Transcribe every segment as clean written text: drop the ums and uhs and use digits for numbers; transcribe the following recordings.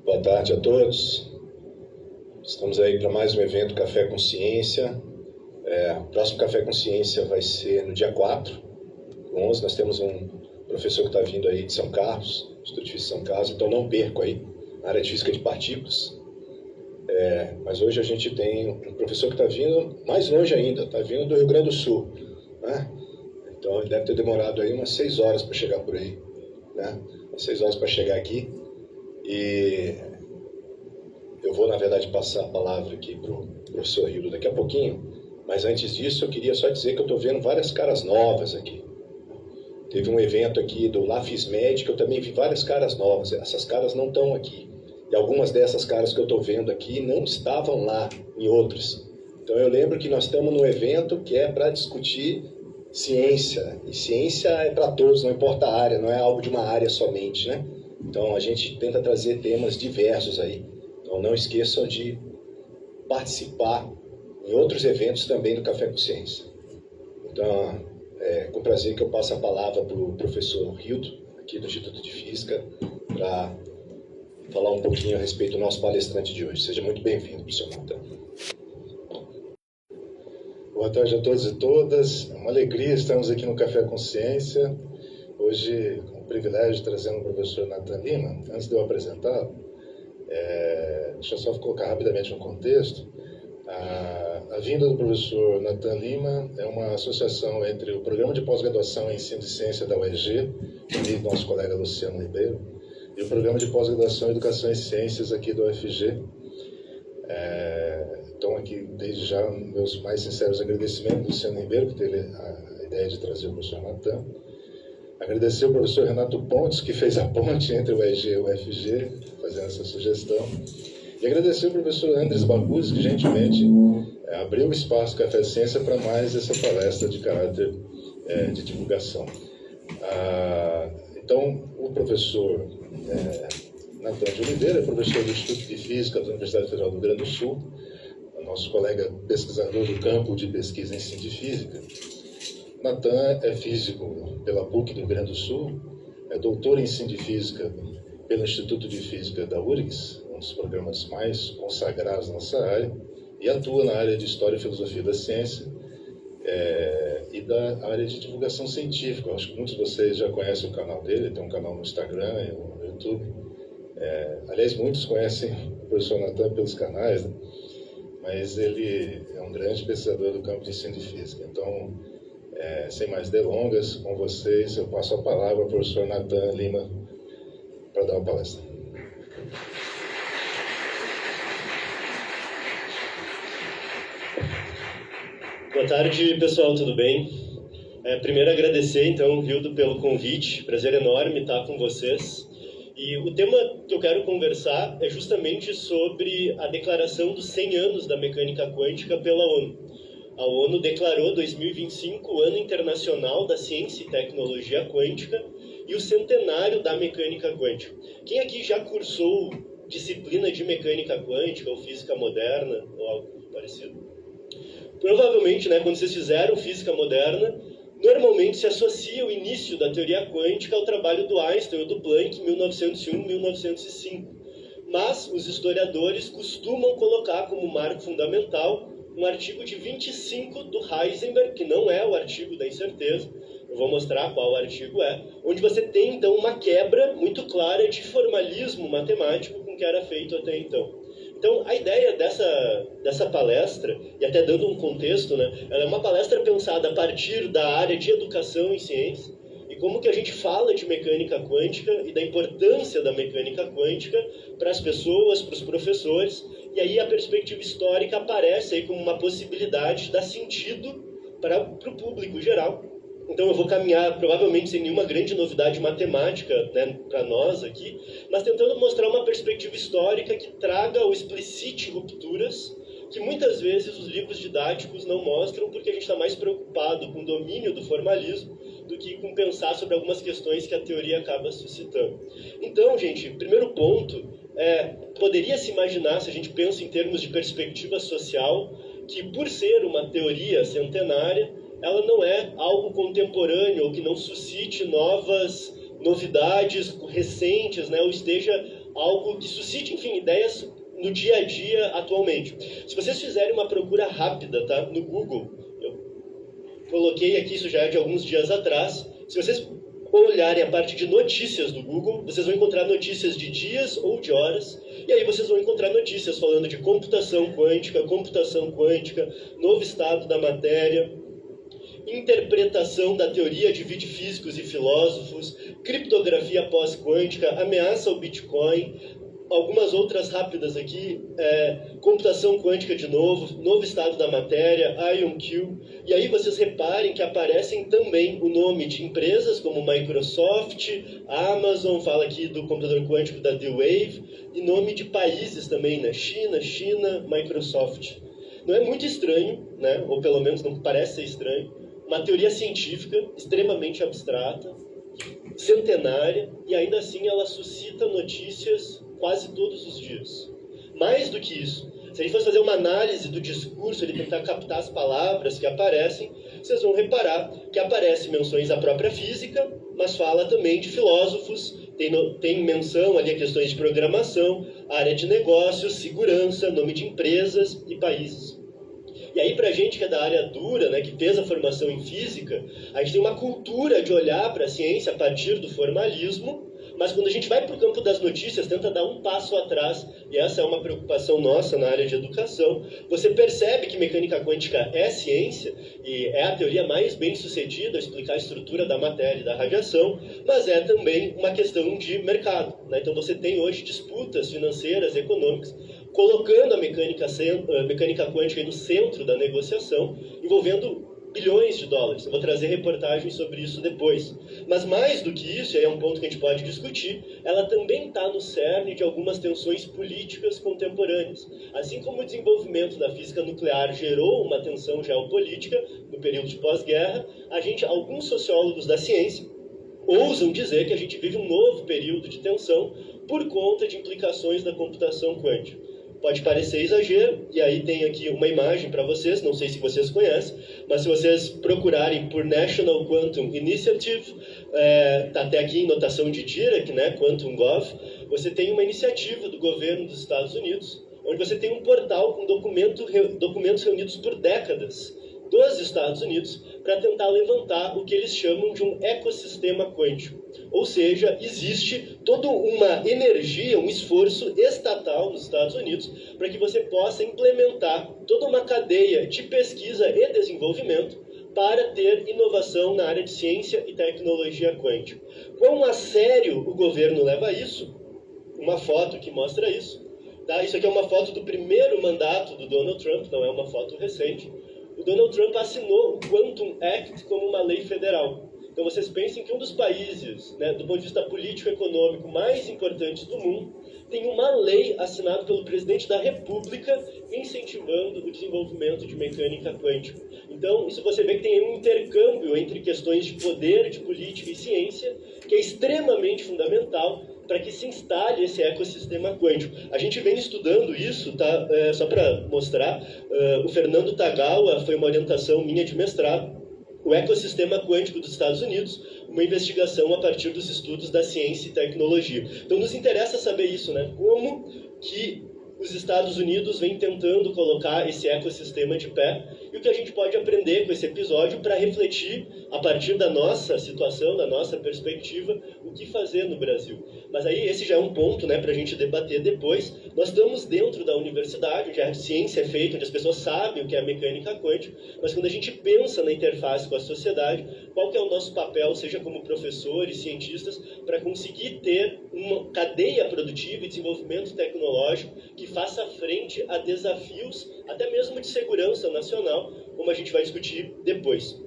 Boa tarde a todos. Estamos aí para mais um evento Café com Ciência. O próximo Café com Ciência vai ser no dia 4, 11. Nós temos um professor que está vindo aí de São Carlos, Instituto de Física de São Carlos, então não perco aí na área de Física de Partículas. Mas hoje a gente tem um professor que está vindo mais longe ainda, está vindo do Rio Grande do Sul, né? Então ele deve ter demorado aí umas 6 horas para chegar por aí, né? Umas 6 horas para chegar aqui. E eu vou, na verdade, passar a palavra aqui para o professor Hildo daqui a pouquinho, mas antes disso eu queria só dizer que eu estou vendo várias caras novas aqui. Teve um evento aqui do LAFISMED que eu também vi várias caras novas. Essas caras não estão aqui. E algumas dessas caras que eu estou vendo aqui não estavam lá em outros. Então eu lembro que nós estamos num evento que é para discutir ciência. E ciência é para todos, não importa a área, não é algo de uma área somente, né? Então a gente tenta trazer temas diversos aí. Então não esqueçam de participar em outros eventos também do Café com Ciência. Então é com prazer que eu passo a palavra para o professor Hildo, aqui do Instituto de Física, para falar um pouquinho a respeito do nosso palestrante de hoje. Seja muito bem-vindo, professor Natan. Boa tarde a todos e todas. É uma alegria estarmos aqui no Café com Ciência. Hoje, com o privilégio de trazer o professor Natan Lima. Antes de eu apresentá-lo, deixa eu só colocar rapidamente um contexto. A vinda do professor Natan Lima é uma associação entre o Programa de Pós-Graduação em Ensino de Ciência da UEG, e nosso colega Luciano Ribeiro, e o Programa de Pós-Graduação em Educação e Ciências aqui do UFG. Então, aqui, desde já, meus mais sinceros agradecimentos ao Luciano Ribeiro, que teve a ideia de trazer o professor Natan. Agradecer ao professor Renato Pontes, que fez a ponte entre o UEG e o UFG, fazendo essa sugestão. E agradecer ao professor Andres Barbuzzi, que gentilmente abriu o espaço Café Ciência para mais essa palestra de caráter de divulgação. Então, o professor Natan de Oliveira é professor do Instituto de Física da Universidade Federal do Rio Grande do Sul, nosso colega pesquisador do campo de pesquisa em ensino de física. Natan é físico pela PUC do Rio Grande do Sul, é doutor em ensino de física pelo Instituto de Física da URGS, um dos programas mais consagrados na nossa área, e atua na área de História e Filosofia da Ciência e da área de divulgação científica. Acho que muitos de vocês já conhecem o canal dele, tem um canal no Instagram e no YouTube. Aliás, muitos conhecem o professor Natan pelos canais, né? Mas ele é um grande pesquisador do campo de ensino de física. Então, sem mais delongas, com vocês, eu passo a palavra ao professor Natan Lima para dar a palestra. Boa tarde, pessoal, tudo bem? Primeiro agradecer, então, Hildo, pelo convite. Prazer enorme estar com vocês. E o tema que eu quero conversar é justamente sobre a declaração dos 100 anos da mecânica quântica pela ONU. A ONU declarou 2025 o Ano Internacional da Ciência e Tecnologia Quântica e o centenário da mecânica quântica. Quem aqui já cursou disciplina de mecânica quântica ou física moderna ou algo parecido? Provavelmente, né, quando vocês fizeram física moderna, normalmente se associa o início da teoria quântica ao trabalho do Einstein ou do Planck em 1901-1905. Mas os historiadores costumam colocar como marco fundamental um artigo de 25 do Heisenberg, que não é o artigo da incerteza, eu vou mostrar qual artigo é, onde você tem então uma quebra muito clara de formalismo matemático com o que era feito até então. Então, a ideia dessa palestra, e até dando um contexto, né, ela é uma palestra pensada a partir da área de educação em ciência, e como que a gente fala de mecânica quântica e da importância da mecânica quântica para as pessoas, para os professores, e aí a perspectiva histórica aparece aí como uma possibilidade de dar sentido para o público geral. Então eu vou caminhar, provavelmente sem nenhuma grande novidade matemática, né, para nós aqui, mas tentando mostrar uma perspectiva histórica que traga ou explicite rupturas que muitas vezes os livros didáticos não mostram, porque a gente está mais preocupado com o domínio do formalismo do que com pensar sobre algumas questões que a teoria acaba suscitando. Então, gente, primeiro ponto, poderia se imaginar, se a gente pensa em termos de perspectiva social, que por ser uma teoria centenária, ela não é algo contemporâneo ou que não suscite novas novidades recentes, né, ou esteja algo que suscite, enfim, ideias no dia a dia atualmente. Se vocês fizerem uma procura rápida, tá, no Google, eu coloquei aqui, isso já é de alguns dias atrás, se vocês olharem a parte de notícias do Google, vocês vão encontrar notícias de dias ou de horas, e aí vocês vão encontrar notícias falando de computação quântica, novo estado da matéria, interpretação da teoria de físicos e filósofos, criptografia pós-quântica, ameaça ao Bitcoin, algumas outras rápidas aqui, computação quântica de novo estado da matéria, IonQ, e aí vocês reparem que aparecem também o nome de empresas como Microsoft, Amazon, fala aqui do computador quântico da D-Wave, e nome de países também, né? China, Microsoft. Não é muito estranho, né? Ou pelo menos não parece ser estranho, uma teoria científica extremamente abstrata, centenária, e ainda assim ela suscita notícias quase todos os dias. Mais do que isso, se a gente fosse fazer uma análise do discurso, ele tentar captar as palavras que aparecem, vocês vão reparar que aparecem menções à própria física, mas fala também de filósofos, tem menção ali a questões de programação, área de negócios, segurança, nome de empresas e países. E aí, para a gente que é da área dura, né, que fez a formação em física, a gente tem uma cultura de olhar para a ciência a partir do formalismo, mas quando a gente vai para o campo das notícias, tenta dar um passo atrás, e essa é uma preocupação nossa na área de educação, você percebe que mecânica quântica é ciência, e é a teoria mais bem sucedida a explicar a estrutura da matéria e da radiação, mas é também uma questão de mercado, né? Então você tem hoje disputas financeiras, econômicas, colocando a mecânica quântica no centro da negociação, envolvendo bilhões de dólares. Eu vou trazer reportagens sobre isso depois. Mas mais do que isso, e aí é um ponto que a gente pode discutir, ela também está no cerne de algumas tensões políticas contemporâneas. Assim como o desenvolvimento da física nuclear gerou uma tensão geopolítica no período de pós-guerra, alguns sociólogos da ciência ousam dizer que a gente vive um novo período de tensão por conta de implicações da computação quântica. Pode parecer exagero, e aí tem aqui uma imagem para vocês, não sei se vocês conhecem, mas se vocês procurarem por National Quantum Initiative, está até aqui em notação de Dirac, né, Quantum Gov, você tem uma iniciativa do governo dos Estados Unidos, onde você tem um portal com documentos reunidos por décadas dos Estados Unidos para tentar levantar o que eles chamam de um ecossistema quântico. Ou seja, existe toda uma energia, um esforço estatal nos Estados Unidos para que você possa implementar toda uma cadeia de pesquisa e desenvolvimento para ter inovação na área de ciência e tecnologia quântica. Quão a sério o governo leva isso? Uma foto que mostra isso. Tá? Isso aqui é uma foto do primeiro mandato do Donald Trump, não é uma foto recente. O Donald Trump assinou o Quantum Act como uma lei federal. Então vocês pensem que um dos países, né, do ponto de vista político-econômico mais importantes do mundo, tem uma lei assinada pelo presidente da República incentivando o desenvolvimento de mecânica quântica. Então, isso você vê que tem um intercâmbio entre questões de poder, de política e ciência, que é extremamente fundamental para que se instale esse ecossistema quântico. A gente vem estudando isso, tá? Só para mostrar, o Fernando Tagawa foi uma orientação minha de mestrado, o ecossistema quântico dos Estados Unidos, uma investigação a partir dos estudos da ciência e tecnologia. Então nos interessa saber isso, né? Como que os Estados Unidos vêm tentando colocar esse ecossistema de pé e o que a gente pode aprender com esse episódio para refletir, a partir da nossa situação, da nossa perspectiva, o que fazer no Brasil. Mas aí esse já é um ponto, né, para a gente debater depois. Nós estamos dentro da universidade, onde a ciência é feita, onde as pessoas sabem o que é a mecânica quântica, mas quando a gente pensa na interface com a sociedade, qual que é o nosso papel, seja como professores, cientistas, para conseguir ter uma cadeia produtiva e desenvolvimento tecnológico que faça frente a desafios, até mesmo de segurança nacional, como a gente vai discutir depois.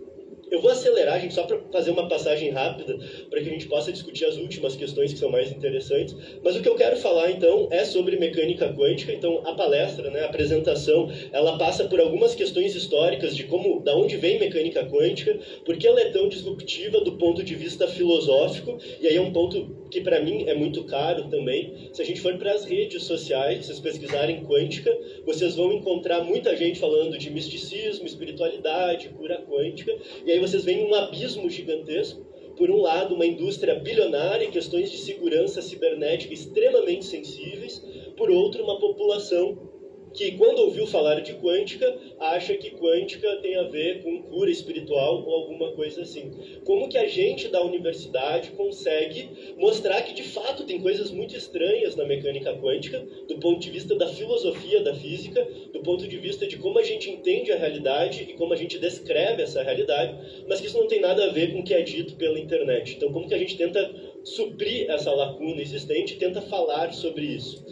Eu vou acelerar, gente, só para fazer uma passagem rápida, para que a gente possa discutir as últimas questões que são mais interessantes. Mas o que eu quero falar, então, é sobre mecânica quântica. Então, a palestra, né, a apresentação, ela passa por algumas questões históricas de como, da onde vem mecânica quântica, por que ela é tão disruptiva do ponto de vista filosófico, e aí é um ponto que para mim é muito caro também. Se a gente for para as redes sociais, se vocês pesquisarem quântica, vocês vão encontrar muita gente falando de misticismo, espiritualidade, cura quântica, e aí vocês veem um abismo gigantesco, por um lado, uma indústria bilionária em questões de segurança cibernética extremamente sensíveis, por outro, uma população que, quando ouviu falar de quântica, acha que quântica tem a ver com cura espiritual ou alguma coisa assim. Como que a gente da universidade consegue mostrar que, de fato, tem coisas muito estranhas na mecânica quântica, do ponto de vista da filosofia da física, do ponto de vista de como a gente entende a realidade e como a gente descreve essa realidade, mas que isso não tem nada a ver com o que é dito pela internet. Então, como que a gente tenta suprir essa lacuna existente e tenta falar sobre isso?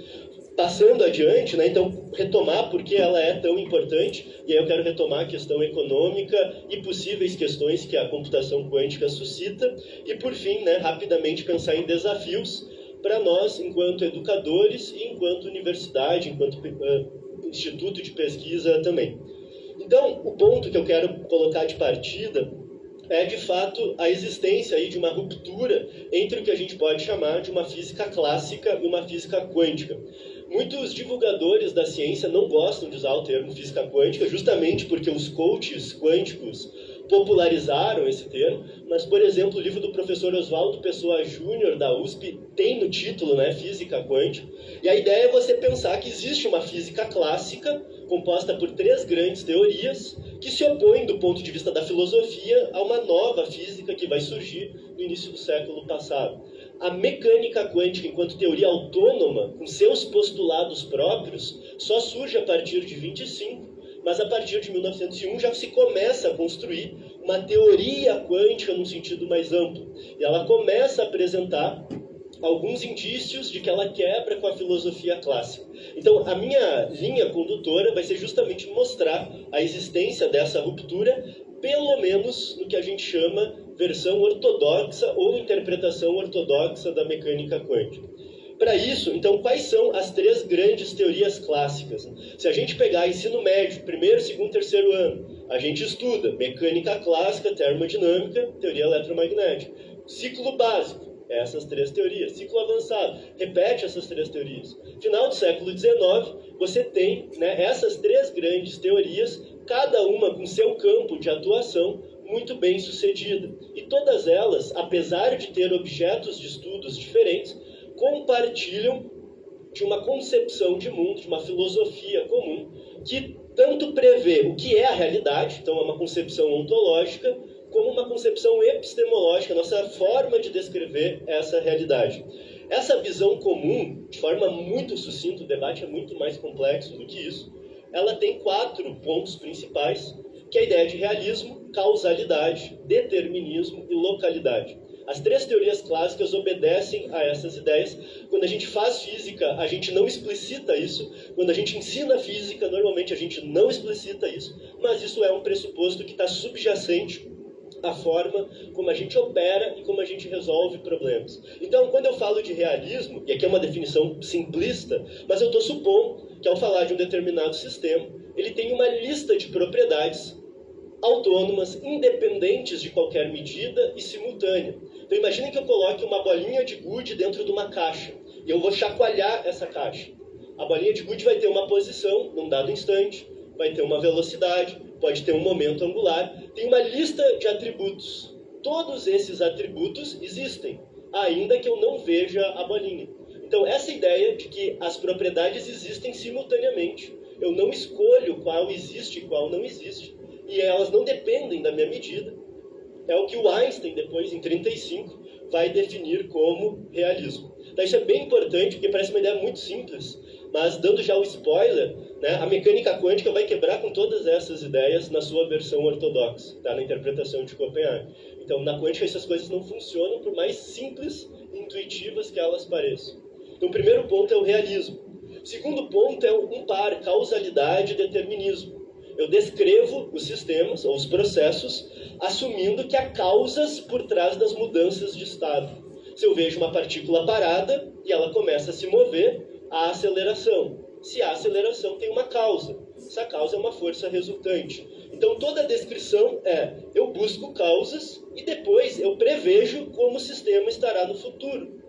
Passando adiante, né, então, retomar por que ela é tão importante, e aí eu quero retomar a questão econômica e possíveis questões que a computação quântica suscita, e por fim, né, rapidamente pensar em desafios para nós, enquanto educadores e enquanto universidade, enquanto instituto de pesquisa também. Então, o ponto que eu quero colocar de partida é, de fato, a existência aí de uma ruptura entre o que a gente pode chamar de uma física clássica e uma física quântica. Muitos divulgadores da ciência não gostam de usar o termo física quântica, justamente porque os coaches quânticos popularizaram esse termo, mas, por exemplo, o livro do professor Oswaldo Pessoa Júnior, da USP, tem no título, né, Física Quântica, e a ideia é você pensar que existe uma física clássica, composta por 3 grandes teorias, que se opõem, do ponto de vista da filosofia, a uma nova física que vai surgir no início do século passado. A mecânica quântica, enquanto teoria autônoma, com seus postulados próprios, só surge a partir de 25, mas a partir de 1901 já se começa a construir uma teoria quântica num sentido mais amplo. E ela começa a apresentar alguns indícios de que ela quebra com a filosofia clássica. Então, a minha linha condutora vai ser justamente mostrar a existência dessa ruptura, pelo menos no que a gente chama versão ortodoxa ou interpretação ortodoxa da mecânica quântica. Para isso, então, quais são as 3 grandes teorias clássicas? Se a gente pegar ensino médio, 1º, 2º, 3º ano, a gente estuda mecânica clássica, termodinâmica, teoria eletromagnética. Ciclo básico, essas 3 teorias. Ciclo avançado, repete essas 3 teorias. Final do século XIX, você tem, né, essas 3 grandes teorias, cada uma com seu campo de atuação muito bem sucedida. E todas elas, apesar de ter objetos de estudos diferentes, compartilham de uma concepção de mundo, de uma filosofia comum, que tanto prevê o que é a realidade, então é uma concepção ontológica, como uma concepção epistemológica, nossa forma de descrever essa realidade. Essa visão comum, de forma muito sucinta, o debate é muito mais complexo do que isso, ela tem 4 pontos principais, que é a ideia de realismo, causalidade, determinismo e localidade. As 3 teorias clássicas obedecem a essas ideias. Quando a gente faz física, a gente não explicita isso. Quando a gente ensina física, normalmente a gente não explicita isso. Mas isso é um pressuposto que está subjacente à forma como a gente opera e como a gente resolve problemas. Então, quando eu falo de realismo, e aqui é uma definição simplista, mas eu estou supondo que ao falar de um determinado sistema, ele tem uma lista de propriedades autônomas, independentes de qualquer medida e simultânea. Então imaginem que eu coloque uma bolinha de gude dentro de uma caixa e eu vou chacoalhar essa caixa. A bolinha de gude vai ter uma posição num dado instante, vai ter uma velocidade, pode ter um momento angular, tem uma lista de atributos. Todos esses atributos existem, ainda que eu não veja a bolinha. Então essa ideia de que as propriedades existem simultaneamente, eu não escolho qual existe e qual não existe, e elas não dependem da minha medida, é o que o Einstein, depois, em 1935, vai definir como realismo. Então, isso é bem importante, porque parece uma ideia muito simples, mas, dando já o spoiler, né, a mecânica quântica vai quebrar com todas essas ideias na sua versão ortodoxa, tá, na interpretação de Copenhague. Então, na quântica, essas coisas não funcionam, por mais simples e intuitivas que elas pareçam. Então, o primeiro ponto é o realismo. O segundo ponto é um par, causalidade e determinismo. Eu descrevo os sistemas, ou os processos, assumindo que há causas por trás das mudanças de estado. Se eu vejo uma partícula parada e ela começa a se mover, há aceleração. Se há aceleração, tem uma causa. Essa causa é uma força resultante. Então, toda a descrição é, eu busco causas e depois eu prevejo como o sistema estará no futuro.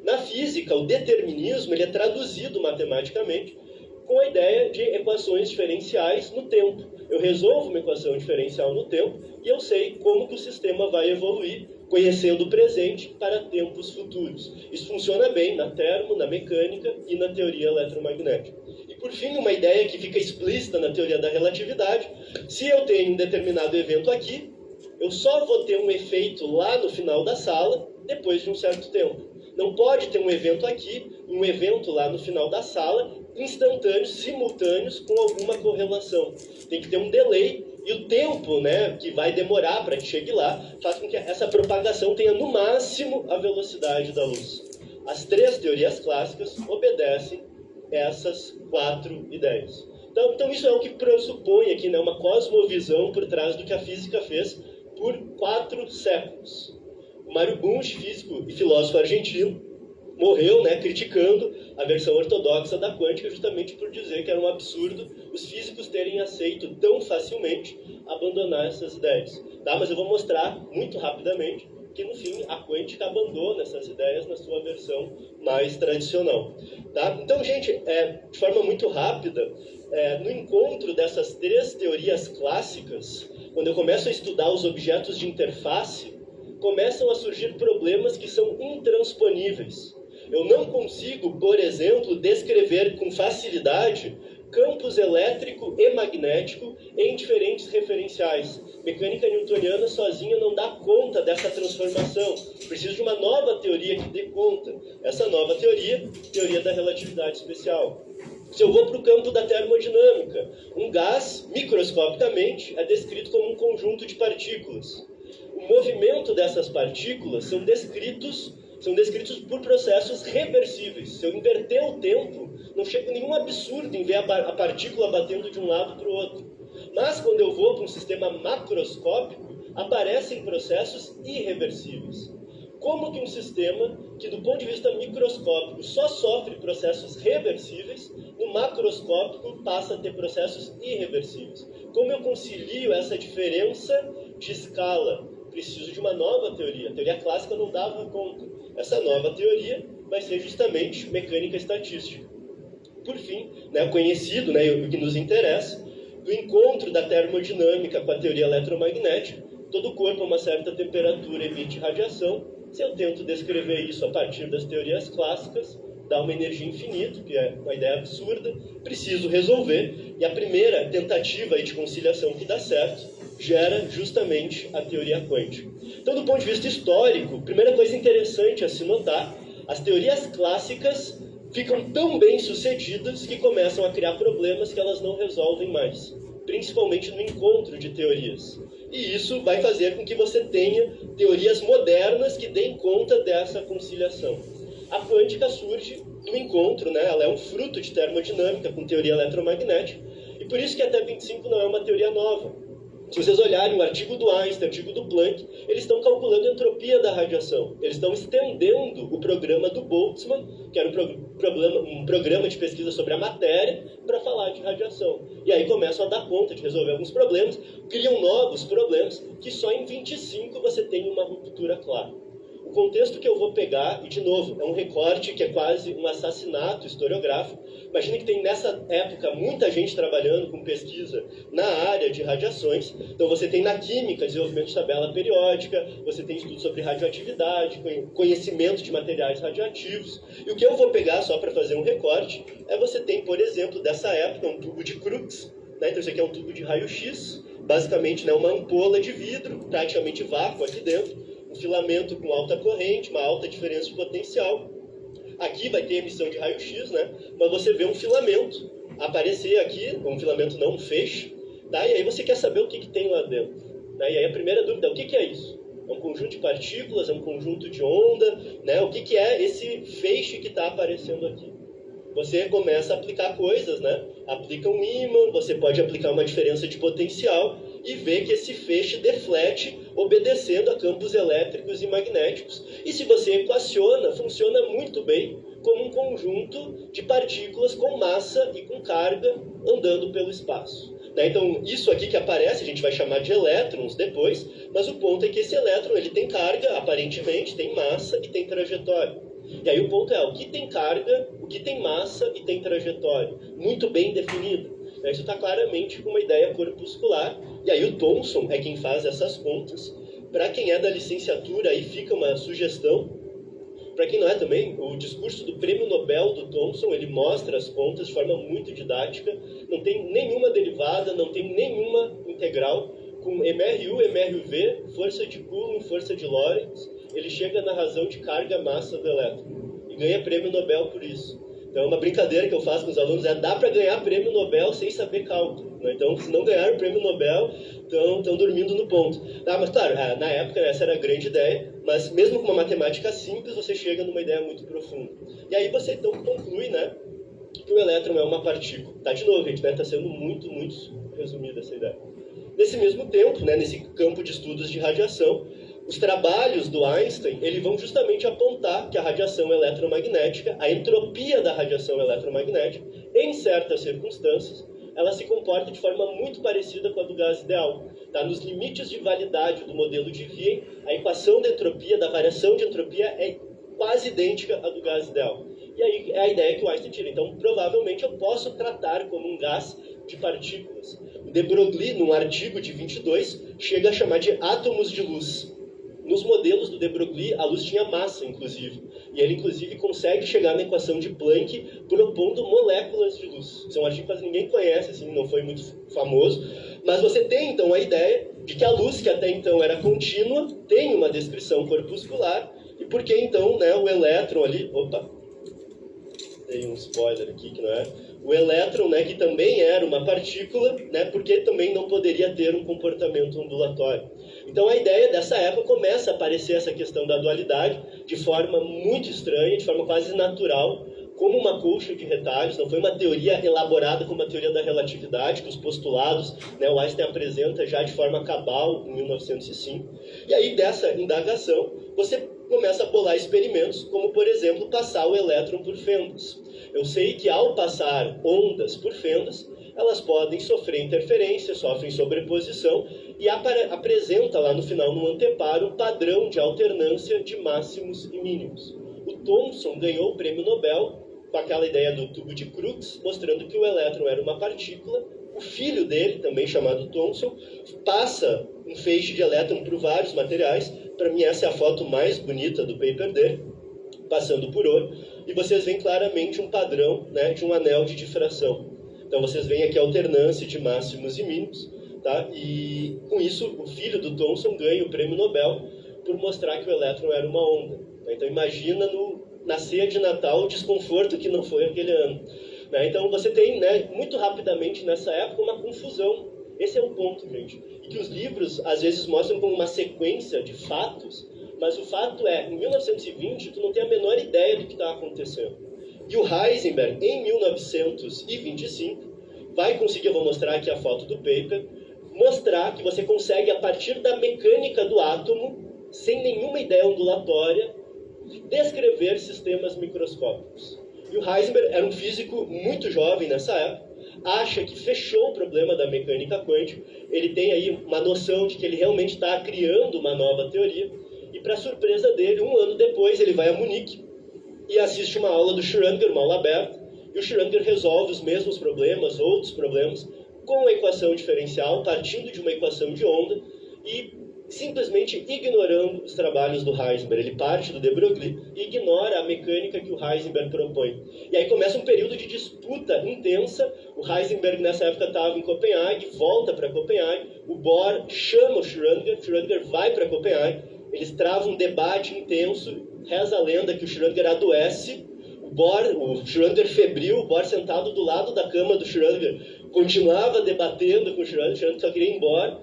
Na física, o determinismo ele é traduzido matematicamente com a ideia de equações diferenciais no tempo. Eu resolvo uma equação diferencial no tempo e eu sei como que o sistema vai evoluir conhecendo o presente para tempos futuros. Isso funciona bem na termo, na mecânica e na teoria eletromagnética. E, por fim, uma ideia que fica explícita na teoria da relatividade: se eu tenho um determinado evento aqui, eu só vou ter um efeito lá no final da sala depois de um certo tempo. Não pode ter um evento aqui, um evento lá no final da sala, instantâneos, simultâneos, com alguma correlação. Tem que ter um delay, e o tempo, né, que vai demorar para que chegue lá faz com que essa propagação tenha no máximo a velocidade da luz. As três teorias clássicas obedecem essas 4 ideias. Então isso é o que pressupõe aqui, né, uma cosmovisão por trás do que a física fez por 4 séculos. O Mário Bunge, físico e filósofo argentino, morreu, né, criticando a versão ortodoxa da quântica, justamente por dizer que era um absurdo os físicos terem aceito tão facilmente abandonar essas ideias. Tá? Mas eu vou mostrar muito rapidamente que, no fim, a quântica abandona essas ideias na sua versão mais tradicional. Tá? Então, gente, de forma muito rápida, no encontro dessas 3 teorias clássicas, quando eu começo a estudar os objetos de interface, começam a surgir problemas que são intransponíveis. Eu não consigo, por exemplo, descrever com facilidade campos elétrico e magnético em diferentes referenciais. Mecânica newtoniana sozinha não dá conta dessa transformação. Preciso de uma nova teoria que dê conta. Essa nova teoria, teoria da relatividade especial. Se eu vou para o campo da termodinâmica, um gás, microscopicamente, é descrito como um conjunto de partículas. O movimento dessas partículas são descritos por processos reversíveis. Se eu inverter o tempo, não chega nenhum absurdo em ver a partícula batendo de um lado para o outro. Mas quando eu vou para um sistema macroscópico, aparecem processos irreversíveis. Como que um sistema que, do ponto de vista microscópico, só sofre processos reversíveis, no macroscópico passa a ter processos irreversíveis? Como eu concilio essa diferença de escala? Preciso de uma nova teoria. A teoria clássica não dava conta. Essa nova teoria vai ser justamente mecânica estatística. Por fim, né, conhecido, né, o que nos interessa, do encontro da termodinâmica com a teoria eletromagnética, todo corpo a uma certa temperatura emite radiação. Se eu tento descrever isso a partir das teorias clássicas, dá uma energia infinita, que é uma ideia absurda, preciso resolver, e a primeira tentativa de conciliação que dá certo gera justamente a teoria quântica. Então, do ponto de vista histórico, primeira coisa interessante a se notar, as teorias clássicas ficam tão bem sucedidas que começam a criar problemas que elas não resolvem mais, principalmente no encontro de teorias. E isso vai fazer com que você tenha teorias modernas que deem conta dessa conciliação. A quântica surge do encontro, né? Ela é um fruto de termodinâmica com teoria eletromagnética, e por isso que até 25 não é uma teoria nova. Se vocês olharem o artigo do Einstein, o artigo do Planck, eles estão calculando a entropia da radiação. Eles estão estendendo o programa do Boltzmann, que era um programa de pesquisa sobre a matéria, para falar de radiação. E aí começam a dar conta de resolver alguns problemas, criam novos problemas, que só em 25 você tem uma ruptura clara. O contexto que eu vou pegar, e de novo, é um recorte que é quase um assassinato historiográfico. Imagina que tem nessa época muita gente trabalhando com pesquisa na área de radiações. Então você tem na química desenvolvimento de tabela periódica, você tem estudos sobre radioatividade, conhecimento de materiais radioativos. E o que eu vou pegar, só para fazer um recorte, você tem, por exemplo, dessa época, um tubo de Crookes. Né? Então isso aqui é um tubo de raio-x, basicamente, né, uma ampola de vidro, praticamente vácuo aqui dentro, um filamento com alta corrente, uma alta diferença de potencial. Aqui vai ter emissão de raio-x, né? Mas você vê um filamento aparecer aqui, um filamento não, um feixe, tá? E aí você quer saber o que tem lá dentro. Tá? E aí a primeira dúvida é o que é isso? É um conjunto de partículas, é um conjunto de onda, né? O que é esse feixe que está aparecendo aqui? Você começa a aplicar coisas, né? Aplica um ímã, você pode aplicar uma diferença de potencial e ver que esse feixe deflete obedecendo a campos elétricos e magnéticos. E se você equaciona, funciona muito bem como um conjunto de partículas com massa e com carga andando pelo espaço. Então, isso aqui que aparece, a gente vai chamar de elétrons depois, mas o ponto é que esse elétron ele tem carga, aparentemente, tem massa e tem trajetória. E aí o ponto é, o que tem carga, o que tem massa e tem trajetória? Muito bem definido. Isso está claramente com uma ideia corpuscular. E aí o Thomson é quem faz essas contas. para quem é da licenciatura, aí fica uma sugestão. Para quem não é também, o discurso do Prêmio Nobel do Thomson, ele mostra as contas de forma muito didática, não tem nenhuma derivada, não tem nenhuma integral, com MRU, MRV, força de Coulomb, força de Lorentz, ele chega na razão de carga-massa do elétron e ganha Prêmio Nobel por isso. Então, uma brincadeira que eu faço com os alunos é: dá para ganhar Prêmio Nobel sem saber cálculo, né? Então, se não ganhar o Prêmio Nobel, estão dormindo no ponto. Mas, claro, na época essa era a grande ideia, mas mesmo com uma matemática simples, você chega numa ideia muito profunda. E aí você, então, conclui, né, que o elétron é uma partícula. Tá, de novo, gente, né, tá sendo muito resumida essa ideia. Nesse mesmo tempo, né, nesse campo de estudos de radiação, os trabalhos do Einstein, eles vão justamente apontar que a radiação eletromagnética, a entropia da radiação eletromagnética, em certas circunstâncias, ela se comporta de forma muito parecida com a do gás ideal. Tá? Nos limites de validade do modelo de Wien, a equação de entropia, da variação de entropia, é quase idêntica à do gás ideal. E aí é a ideia que o Einstein tira. Então, provavelmente, eu posso tratar como um gás de partículas. O de Broglie, num artigo de 22, chega a chamar de átomos de luz. Nos modelos do de Broglie, a luz tinha massa, inclusive. E ele, inclusive, consegue chegar na equação de Planck propondo moléculas de luz. Isso é um artigo que quase ninguém conhece, assim, não foi muito famoso. Mas você tem, então, a ideia de que a luz, que até então era contínua, tem uma descrição corpuscular. E por que, então, né, o elétron ali... Opa! Tem um spoiler aqui que não é... O elétron, né, que também era uma partícula, né, porque também não poderia ter um comportamento ondulatório. Então a ideia dessa época começa a aparecer essa questão da dualidade de forma muito estranha, de forma quase natural, como uma colcha de retalhos. Não foi uma teoria elaborada como a teoria da relatividade, que os postulados, né, o Einstein apresenta já de forma cabal em 1905. E aí dessa indagação você começa a bolar experimentos, como por exemplo passar o elétron por fendas. Eu sei que ao passar ondas por fendas, elas podem sofrer interferência, sofrem sobreposição e apresenta lá no final, no anteparo, um padrão de alternância de máximos e mínimos. O Thomson ganhou o Prêmio Nobel com aquela ideia do tubo de Crookes, mostrando que o elétron era uma partícula. O filho dele, também chamado Thomson, passa um feixe de elétron por vários materiais. Para mim, essa é a foto mais bonita do paper dele, passando por ouro. E vocês veem claramente um padrão, né, de um anel de difração. Então, vocês veem aqui a alternância de máximos e mínimos. Tá? E, com isso, o filho do Thomson ganha o Prêmio Nobel por mostrar que o elétron era uma onda. Então, imagina na ceia de Natal o desconforto que não foi aquele ano. Né? Então, você tem, né, muito rapidamente nessa época uma confusão. Esse é o ponto, gente. E que os livros, às vezes, mostram como uma sequência de fatos, mas o fato é, em 1920, tu não tem a menor ideia do que está acontecendo. E o Heisenberg, em 1925, vai conseguir, eu vou mostrar aqui a foto do paper, mostrar que você consegue, a partir da mecânica do átomo, sem nenhuma ideia ondulatória, descrever sistemas microscópicos. E o Heisenberg era um físico muito jovem nessa época, acha que fechou o problema da mecânica quântica, ele tem aí uma noção de que ele realmente está criando uma nova teoria, e para surpresa dele, um ano depois, ele vai a Munique e assiste uma aula do Schrödinger, uma aula aberta, e o Schrödinger resolve os mesmos problemas, outros problemas, com a equação diferencial, partindo de uma equação de onda, e simplesmente ignorando os trabalhos do Heisenberg. Ele parte do de Broglie e ignora a mecânica que o Heisenberg propõe. E aí começa um período de disputa intensa. O Heisenberg nessa época estava em Copenhague, volta para Copenhague, o Bohr chama o Schrödinger vai para Copenhague, eles travam um debate intenso, reza a lenda que o Schrödinger adoece, o Schrödinger febril, o Bohr sentado do lado da cama do Schrödinger, continuava debatendo com o Schrödinger só queria ir embora.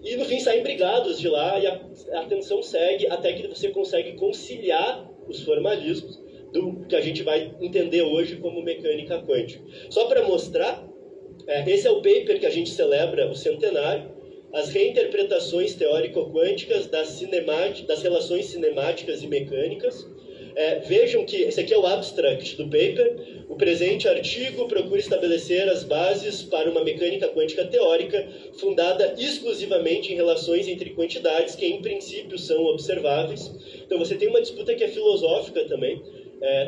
E no fim saem brigados de lá e a tensão segue até que você consegue conciliar os formalismos do que a gente vai entender hoje como mecânica quântica. Só para mostrar, esse é o paper que a gente celebra o centenário, as reinterpretações teórico-quânticas das relações cinemáticas e mecânicas. Vejam que esse aqui é o abstract do paper. O presente artigo procura estabelecer as bases para uma mecânica quântica teórica fundada exclusivamente em relações entre quantidades que, em princípio, são observáveis. Então, você tem uma disputa que é filosófica também.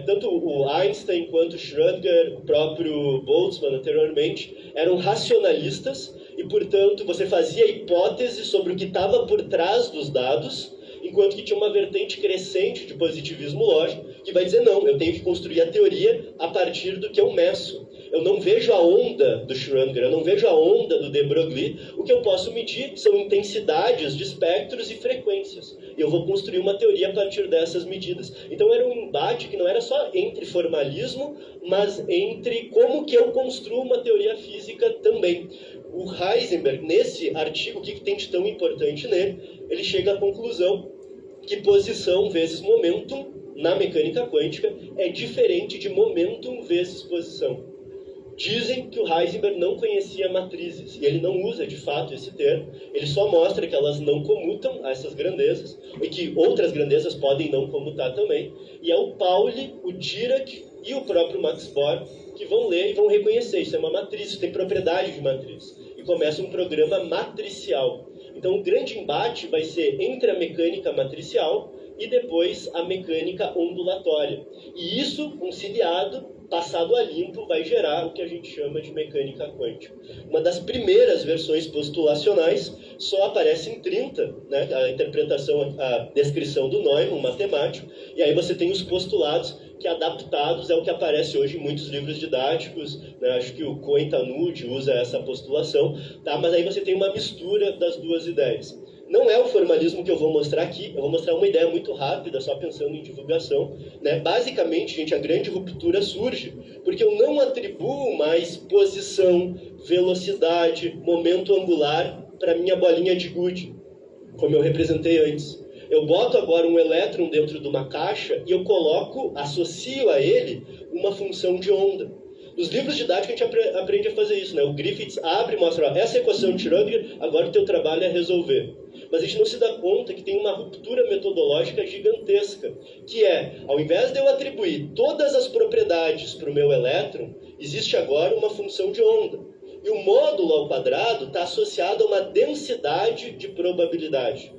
Tanto o Einstein quanto o Schrödinger, o próprio Boltzmann anteriormente, eram racionalistas, e, portanto, você fazia hipóteses sobre o que estava por trás dos dados, enquanto que tinha uma vertente crescente de positivismo lógico, que vai dizer, não, eu tenho que construir a teoria a partir do que eu meço. Eu não vejo a onda do Schrödinger, eu não vejo a onda do de Broglie. O que eu posso medir são intensidades de espectros e frequências. E eu vou construir uma teoria a partir dessas medidas. Então era um embate que não era só entre formalismo, mas entre como que eu construo uma teoria física também. O Heisenberg, nesse artigo, o que tem de tão importante nele? Ele chega à conclusão que posição vezes momentum na mecânica quântica é diferente de momentum vezes posição. Dizem que o Heisenberg não conhecia matrizes, e ele não usa de fato esse termo, ele só mostra que elas não comutam a essas grandezas, e que outras grandezas podem não comutar também, e é o Pauli, o Dirac e o próprio Max Born que vão ler e vão reconhecer, isso é uma matriz, isso tem propriedade de matriz, e começa um programa matricial. Então o grande embate vai ser entre a mecânica matricial e depois a mecânica ondulatória, e isso conciliado, passado a limpo, vai gerar o que a gente chama de mecânica quântica. Uma das primeiras versões postulacionais só aparece em 30, né, a interpretação, a descrição do Neumann, um matemático, e aí você tem os postulados que adaptados é o que aparece hoje em muitos livros didáticos, né, acho que o Cohen-Tanud usa essa postulação, tá, mas aí você tem uma mistura das duas ideias. Não é o formalismo que eu vou mostrar aqui, eu vou mostrar uma ideia muito rápida, só pensando em divulgação. Né? Basicamente, gente, a grande ruptura surge porque eu não atribuo mais posição, velocidade, momento angular para minha bolinha de gude, como eu representei antes. Eu boto agora um elétron dentro de uma caixa e eu coloco, associo a ele uma função de onda. Nos livros didáticos a gente aprende a fazer isso, né? O Griffiths abre e mostra, ó, essa equação de Schrödinger, agora o teu trabalho é resolver. Mas a gente não se dá conta que tem uma ruptura metodológica gigantesca, que é, ao invés de eu atribuir todas as propriedades para o meu elétron, existe agora uma função de onda. E o módulo ao quadrado está associado a uma densidade de probabilidade.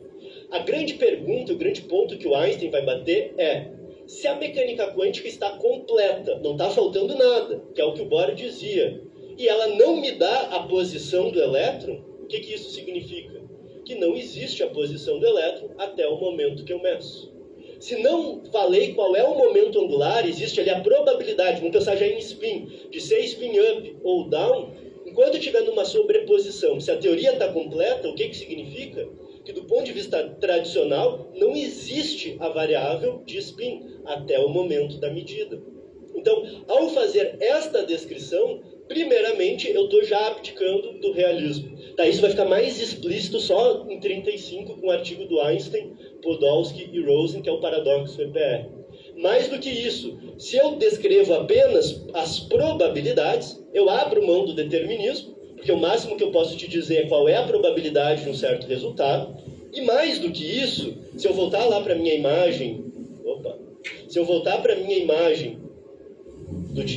A grande pergunta, o grande ponto que o Einstein vai bater é, se a mecânica quântica está completa, não está faltando nada, que é o que o Bohr dizia, e ela não me dá a posição do elétron, o que isso significa? Que não existe a posição do elétron até o momento que eu meço. Se não falei qual é o momento angular, existe ali a probabilidade, vamos pensar já em spin, de ser spin up ou down, enquanto eu estiver numa sobreposição. Se a teoria está completa, o que significa? Que do ponto de vista tradicional, não existe a variável de spin até o momento da medida. Então, ao fazer esta descrição, primeiramente, eu estou já abdicando do realismo. Tá, isso vai ficar mais explícito só em 35, com o artigo do Einstein, Podolsky e Rosen, que é o paradoxo EPR. Mais do que isso, se eu descrevo apenas as probabilidades, eu abro mão do determinismo, porque o máximo que eu posso te dizer é qual é a probabilidade de um certo resultado. E mais do que isso, se eu voltar lá para a minha imagem,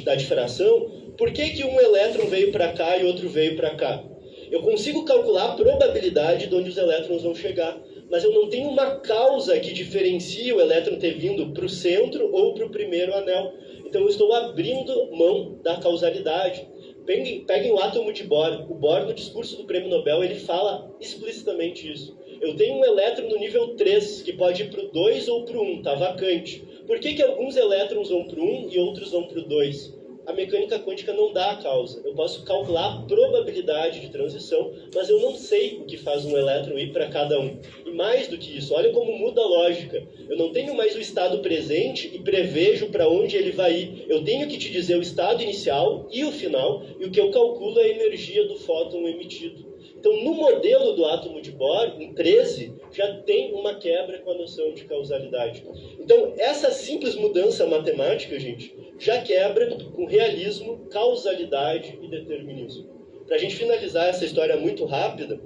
da difração, por que um elétron veio para cá e outro veio para cá? Eu consigo calcular a probabilidade de onde os elétrons vão chegar, mas eu não tenho uma causa que diferencie o elétron ter vindo para o centro ou para o primeiro anel. Então eu estou abrindo mão da causalidade. Peguem o átomo de Bohr. O Bohr, no discurso do Prêmio Nobel, ele fala explicitamente isso. Eu tenho um elétron no nível 3, que pode ir para o 2 ou para o 1, está vacante. Por que alguns elétrons vão para o 1 e outros vão para o 2? A mecânica quântica não dá a causa. Eu posso calcular a probabilidade de transição, mas eu não sei o que faz um elétron ir para cada um. E mais do que isso, olha como muda a lógica. Eu não tenho mais o estado presente e prevejo para onde ele vai ir. Eu tenho que te dizer o estado inicial e o final, e o que eu calculo é a energia do fóton emitido. Então, no modelo do átomo de Bohr, em 13, já tem uma quebra com a noção de causalidade. Então, essa simples mudança matemática, gente, já quebra com realismo, causalidade e determinismo. Para a gente finalizar essa história muito rápida,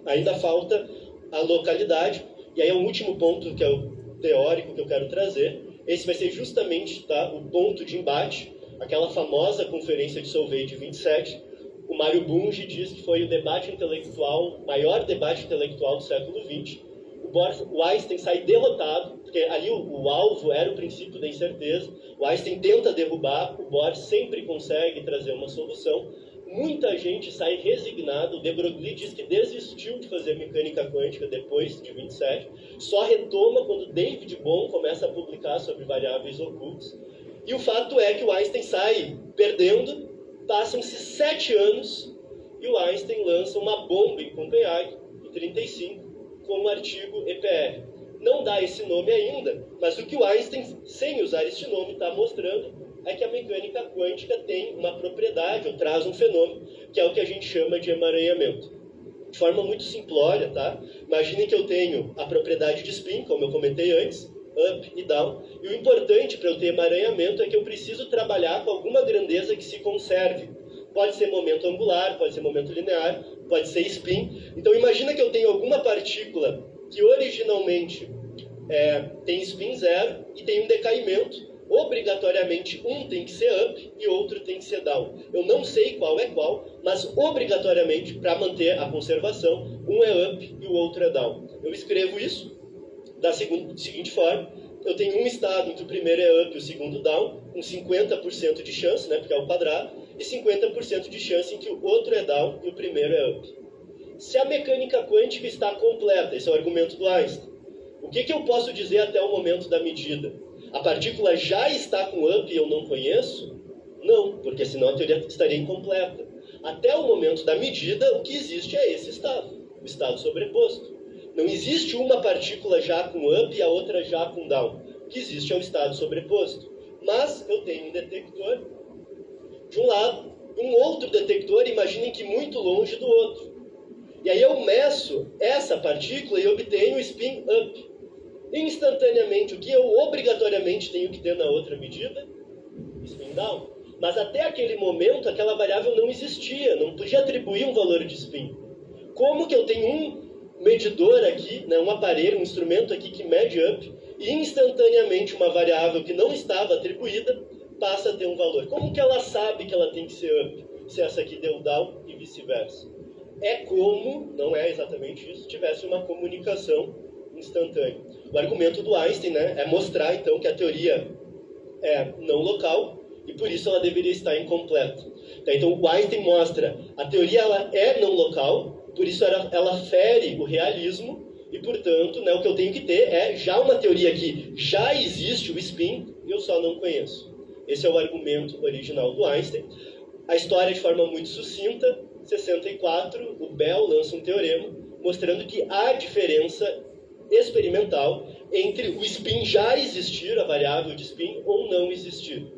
ainda falta a localidade, e aí é o último ponto, que é o teórico que eu quero trazer. Esse vai ser justamente, tá, o ponto de embate, aquela famosa conferência de Solvay de 27, o Mário Bunge diz que foi o debate intelectual, maior debate intelectual do século XX. O Einstein sai derrotado, porque ali o alvo era o princípio da incerteza. O Einstein tenta derrubar, o Bohr sempre consegue trazer uma solução, muita gente sai resignado. O de Broglie diz que desistiu de fazer mecânica quântica depois de 27, só retoma quando David Bohm começa a publicar sobre variáveis ocultas. E o fato é que o Einstein sai perdendo, passam-se 7 anos e o Einstein lança uma bomba em Copenhague, em 35, com o artigo EPR. Não dá esse nome ainda, mas o que o Einstein, sem usar esse nome, está mostrando é que a mecânica quântica tem uma propriedade, ou traz um fenômeno, que é o que a gente chama de emaranhamento. De forma muito simplória, tá? Imaginem que eu tenho a propriedade de spin, como eu comentei antes, up e down, e o importante para eu ter emaranhamento é que eu preciso trabalhar com alguma grandeza que se conserve. Pode ser momento angular, pode ser momento linear, pode ser spin. Então imagina que eu tenho alguma partícula que originalmente tem spin 0 e tem um decaimento. Obrigatoriamente um tem que ser up e outro tem que ser down. Eu não sei qual é qual, mas obrigatoriamente, para manter a conservação, um é up e o outro é down. Eu escrevo isso da seguinte forma: eu tenho um estado em que o primeiro é up e o segundo down, com 50% de chance, né, porque é o quadrado, e 50% de chance em que o outro é down e o primeiro é up. Se a mecânica quântica está completa, esse é o argumento do Einstein, o que eu posso dizer até o momento da medida? A partícula já está com up e eu não conheço? Não, porque senão a teoria estaria incompleta. Até o momento da medida, o que existe é esse estado, o estado sobreposto. Não existe uma partícula já com up e a outra já com down. O que existe é o estado sobreposto. Mas eu tenho um detector de um lado, um outro detector, imaginem que muito longe do outro. E aí eu meço essa partícula e obtenho o spin up. Instantaneamente, o que eu obrigatoriamente tenho que ter na outra medida? Spin down. Mas até aquele momento, aquela variável não existia, não podia atribuir um valor de spin. Como que eu tenho um medidor aqui, né, um aparelho, um instrumento aqui que mede up, e instantaneamente uma variável que não estava atribuída passa a ter um valor? Como que ela sabe que ela tem que ser up, se essa aqui deu down e vice-versa? É como, não é exatamente isso, tivesse uma comunicação instantânea. O argumento do Einstein, né, é mostrar então que a teoria é não local e por isso ela deveria estar incompleta. Então o Einstein mostra a teoria ela é não local, por isso ela fere o realismo e portanto, né, o que eu tenho que ter é já uma teoria que já existe o spin e eu só não conheço. Esse é o argumento original do Einstein. A história de forma muito sucinta, 64, o Bell lança um teorema mostrando que há diferença experimental entre o spin já existir, a variável de spin, ou não existir.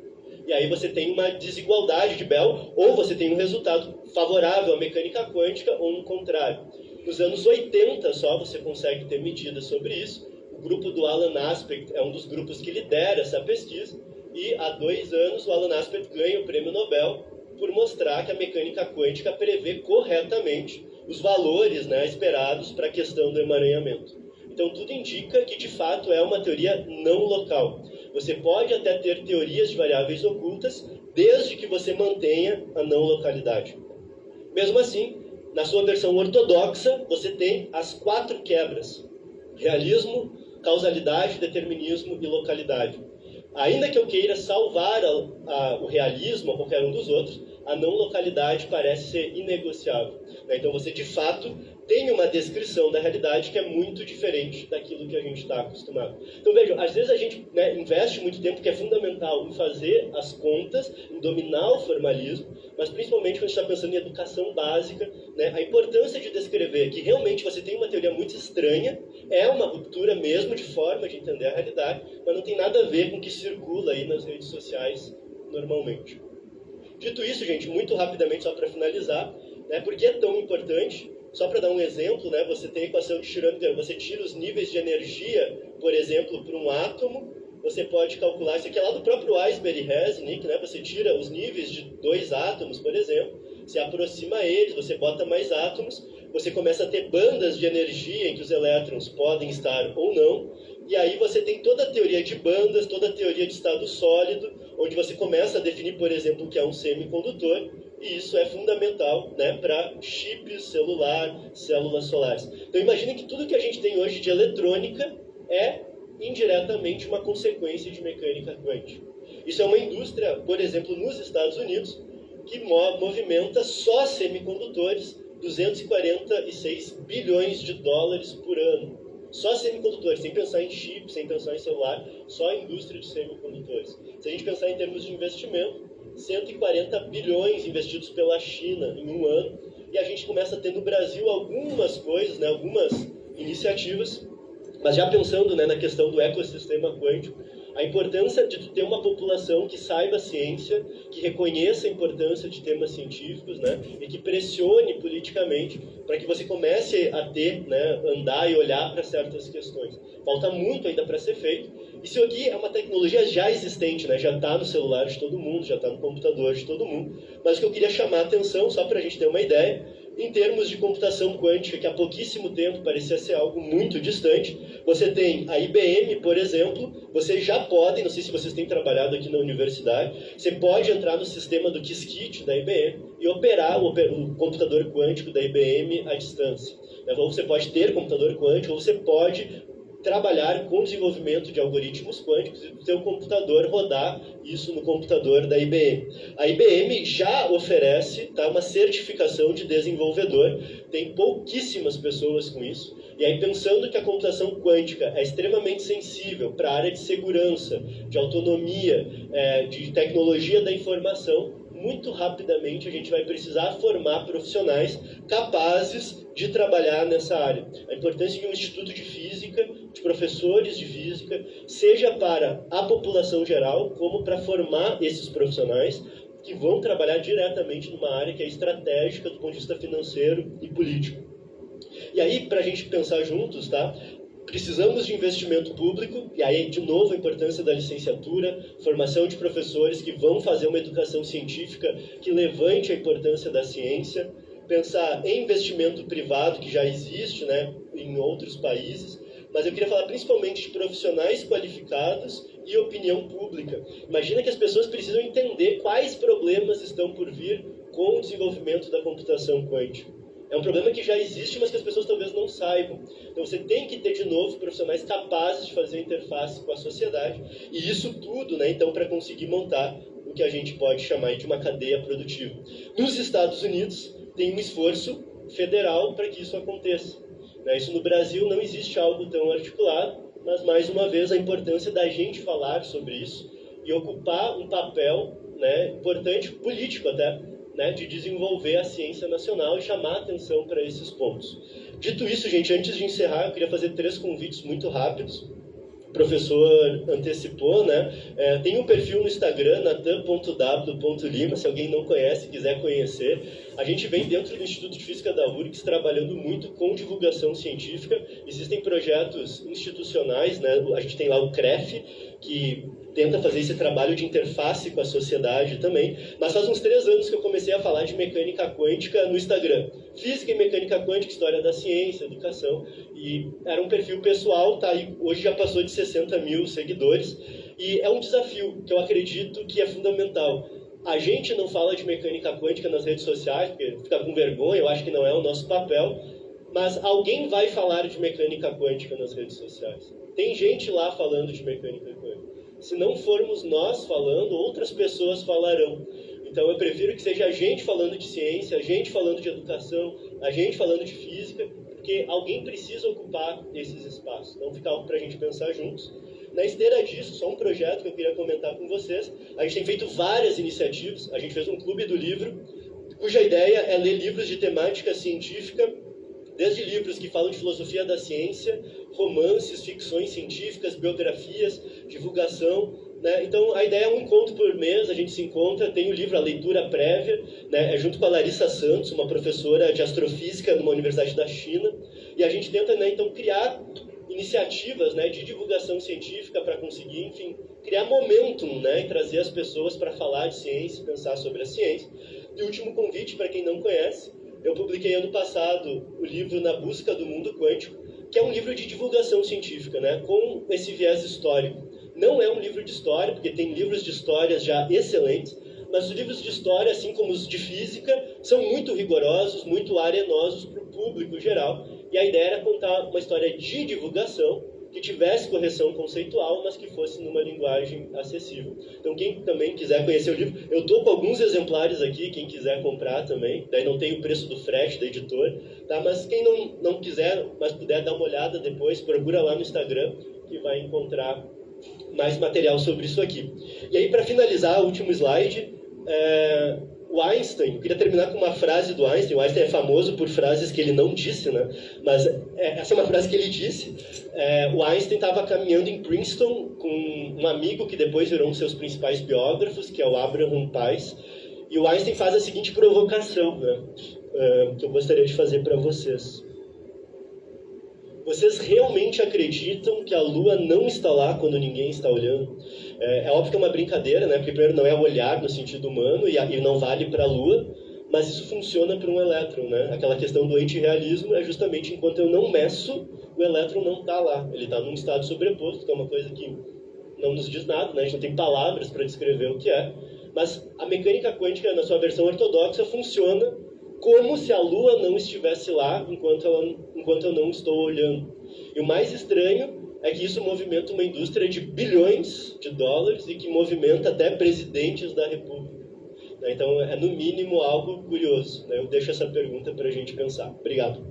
E aí você tem uma desigualdade de Bell, ou você tem um resultado favorável à mecânica quântica, ou no contrário. Nos anos 80 só você consegue ter medidas sobre isso. O grupo do Alan Aspect é um dos grupos que lidera essa pesquisa, e há 2 anos o Alan Aspect ganha o prêmio Nobel por mostrar que a mecânica quântica prevê corretamente os valores, né, esperados para a questão do emaranhamento. Então, tudo indica que, de fato, é uma teoria não local. Você pode até ter teorias de variáveis ocultas, desde que você mantenha a não localidade. Mesmo assim, na sua versão ortodoxa, você tem as 4 quebras: realismo, causalidade, determinismo e localidade. Ainda que eu queira salvar o realismo a qualquer um dos outros, a não localidade parece ser inegociável. Então, você, de fato, tem uma descrição da realidade que é muito diferente daquilo que a gente está acostumado. Então, vejam, às vezes a gente, né, investe muito tempo, que é fundamental, em fazer as contas, em dominar o formalismo, mas principalmente quando a gente está pensando em educação básica, né, a importância de descrever que realmente você tem uma teoria muito estranha, é uma ruptura mesmo de forma de entender a realidade, mas não tem nada a ver com o que circula aí nas redes sociais normalmente. Dito isso, gente, muito rapidamente, só para finalizar, né, por que é tão importante? Só para dar um exemplo, né, você tem a equação de Schrödinger, você tira os níveis de energia, por exemplo, para um átomo, você pode calcular, isso aqui é lá do próprio Weisberg e Resnick, né, você tira os níveis de 2 átomos, por exemplo, você aproxima eles, você bota mais átomos, você começa a ter bandas de energia em que os elétrons podem estar ou não, e aí você tem toda a teoria de bandas, toda a teoria de estado sólido, onde você começa a definir, por exemplo, o que é um semicondutor, e isso é fundamental, né, para chips celular, células solares. Então imagine que tudo que a gente tem hoje de eletrônica é indiretamente uma consequência de mecânica quântica. Isso é uma indústria, por exemplo, nos Estados Unidos, que movimenta só semicondutores 246 bilhões de dólares por ano. Só semicondutores, sem pensar em chip, sem pensar em celular, só a indústria de semicondutores. Se a gente pensar em termos de investimento, 140 bilhões investidos pela China em um ano, e a gente começa a ter no Brasil algumas coisas, né, algumas iniciativas, mas já pensando, né, na questão do ecossistema quântico, a importância de ter uma população que saiba a ciência, que reconheça a importância de temas científicos, né, e que pressione politicamente para que você comece a ter, né, andar e olhar para certas questões. Falta muito ainda para ser feito. Isso aqui é uma tecnologia já existente, né, já está no celular de todo mundo, já está no computador de todo mundo. Mas o que eu queria chamar a atenção, só para a gente ter uma ideia, em termos de computação quântica, que há pouquíssimo tempo parecia ser algo muito distante, você tem a IBM, por exemplo, vocês já podem, não sei se vocês têm trabalhado aqui na universidade, você pode entrar no sistema do Qiskit da IBM e operar o computador quântico da IBM à distância. Ou você pode ter computador quântico, ou você pode trabalhar com o desenvolvimento de algoritmos quânticos e o seu computador rodar isso no computador da IBM. A IBM já oferece, tá, uma certificação de desenvolvedor, tem pouquíssimas pessoas com isso, e aí pensando que a computação quântica é extremamente sensível para a área de segurança, de autonomia, de tecnologia da informação, muito rapidamente a gente vai precisar formar profissionais capazes de trabalhar nessa área. A importância de um instituto de física, de professores de física, seja para a população geral, como para formar esses profissionais que vão trabalhar diretamente numa área que é estratégica do ponto de vista financeiro e político. E aí, para a gente pensar juntos, tá? Precisamos de investimento público, e aí, de novo, a importância da licenciatura, formação de professores que vão fazer uma educação científica que levante a importância da ciência, pensar em investimento privado, que já existe, né, em outros países, mas eu queria falar principalmente de profissionais qualificados e opinião pública. Imagina que as pessoas precisam entender quais problemas estão por vir com o desenvolvimento da computação quântica. É um problema que já existe, mas que as pessoas talvez não saibam. Então você tem que ter, de novo, profissionais capazes de fazer interface com a sociedade. E isso tudo, né, então, para conseguir montar o que a gente pode chamar de uma cadeia produtiva. Nos Estados Unidos, tem um esforço federal para que isso aconteça. Isso no Brasil não existe algo tão articulado, mas, mais uma vez, a importância da gente falar sobre isso e ocupar um papel, né, importante, político até, né, de desenvolver a ciência nacional e chamar a atenção para esses pontos. Dito isso, gente, antes de encerrar, eu queria fazer 3 convites muito rápidos. O professor antecipou, né? Tem um perfil no Instagram, natan.w.lima, se alguém não conhece, quiser conhecer. A gente vem dentro do Instituto de Física da URGS trabalhando muito com divulgação científica. Existem projetos institucionais, né? A gente tem lá o CREF, que tenta fazer esse trabalho de interface com a sociedade também, mas faz uns 3 anos que eu comecei a falar de mecânica quântica no Instagram. Física e mecânica quântica, história da ciência, educação, e era um perfil pessoal, tá? E hoje já passou de 60 mil seguidores, e é um desafio que eu acredito que é fundamental. A gente não fala de mecânica quântica nas redes sociais, porque fica com vergonha, eu acho que não é o nosso papel, mas alguém vai falar de mecânica quântica nas redes sociais. Tem gente lá falando de mecânica quântica. Se não formos nós falando, outras pessoas falarão. Então eu prefiro que seja a gente falando de ciência, a gente falando de educação, a gente falando de física, porque alguém precisa ocupar esses espaços. Então fica algo para a gente pensar juntos. Na esteira disso, só um projeto que eu queria comentar com vocês. A gente tem feito várias iniciativas. A gente fez um clube do livro, cuja ideia é ler livros de temática científica, desde livros que falam de filosofia da ciência, romances, ficções científicas, biografias, divulgação, né? Então, a ideia é um encontro por mês, a gente se encontra, tem o livro A Leitura Prévia, né? É junto com a Larissa Santos, uma professora de astrofísica numa universidade da China, e a gente tenta, né, então, criar iniciativas, né, de divulgação científica para conseguir, enfim, criar momentum, né, e trazer as pessoas para falar de ciência, pensar sobre a ciência. E o último convite, para quem não conhece, eu publiquei ano passado o livro Na Busca do Mundo Quântico, que é um livro de divulgação científica, né, com esse viés histórico. Não é um livro de história, porque tem livros de histórias já excelentes, mas os livros de história, assim como os de física, são muito rigorosos, muito arenosos para o público geral. E a ideia era contar uma história de divulgação, que tivesse correção conceitual, mas que fosse numa linguagem acessível. Então, quem também quiser conhecer o livro, eu estou com alguns exemplares aqui, quem quiser comprar também, daí não tem o preço do frete da editora, tá? Mas quem não quiser, mas puder dar uma olhada depois, procura lá no Instagram, que vai encontrar mais material sobre isso aqui. E aí, para finalizar, o último slide, o Einstein, eu queria terminar com uma frase do Einstein. O Einstein é famoso por frases que ele não disse, né? Mas essa é uma frase que ele disse. O Einstein estava caminhando em Princeton com um amigo que depois virou um dos seus principais biógrafos, que é o Abraham Pais. E o Einstein faz a seguinte provocação, né? Que eu gostaria de fazer para vocês. Vocês realmente acreditam que a Lua não está lá quando ninguém está olhando? É óbvio que é uma brincadeira, né? Porque primeiro não é olhar no sentido humano e não vale para a Lua, mas isso funciona para um elétron, né? Aquela questão do antirrealismo é justamente enquanto eu não meço, o elétron não está lá. Ele está num estado sobreposto, que é uma coisa que não nos diz nada, né? A gente não tem palavras para descrever o que é. Mas a mecânica quântica, na sua versão ortodoxa, funciona como se a Lua não estivesse lá enquanto eu não estou olhando. E o mais estranho é que isso movimenta uma indústria de bilhões de dólares e que movimenta até presidentes da República. Então, é no mínimo algo curioso. Eu deixo essa pergunta para a gente pensar. Obrigado.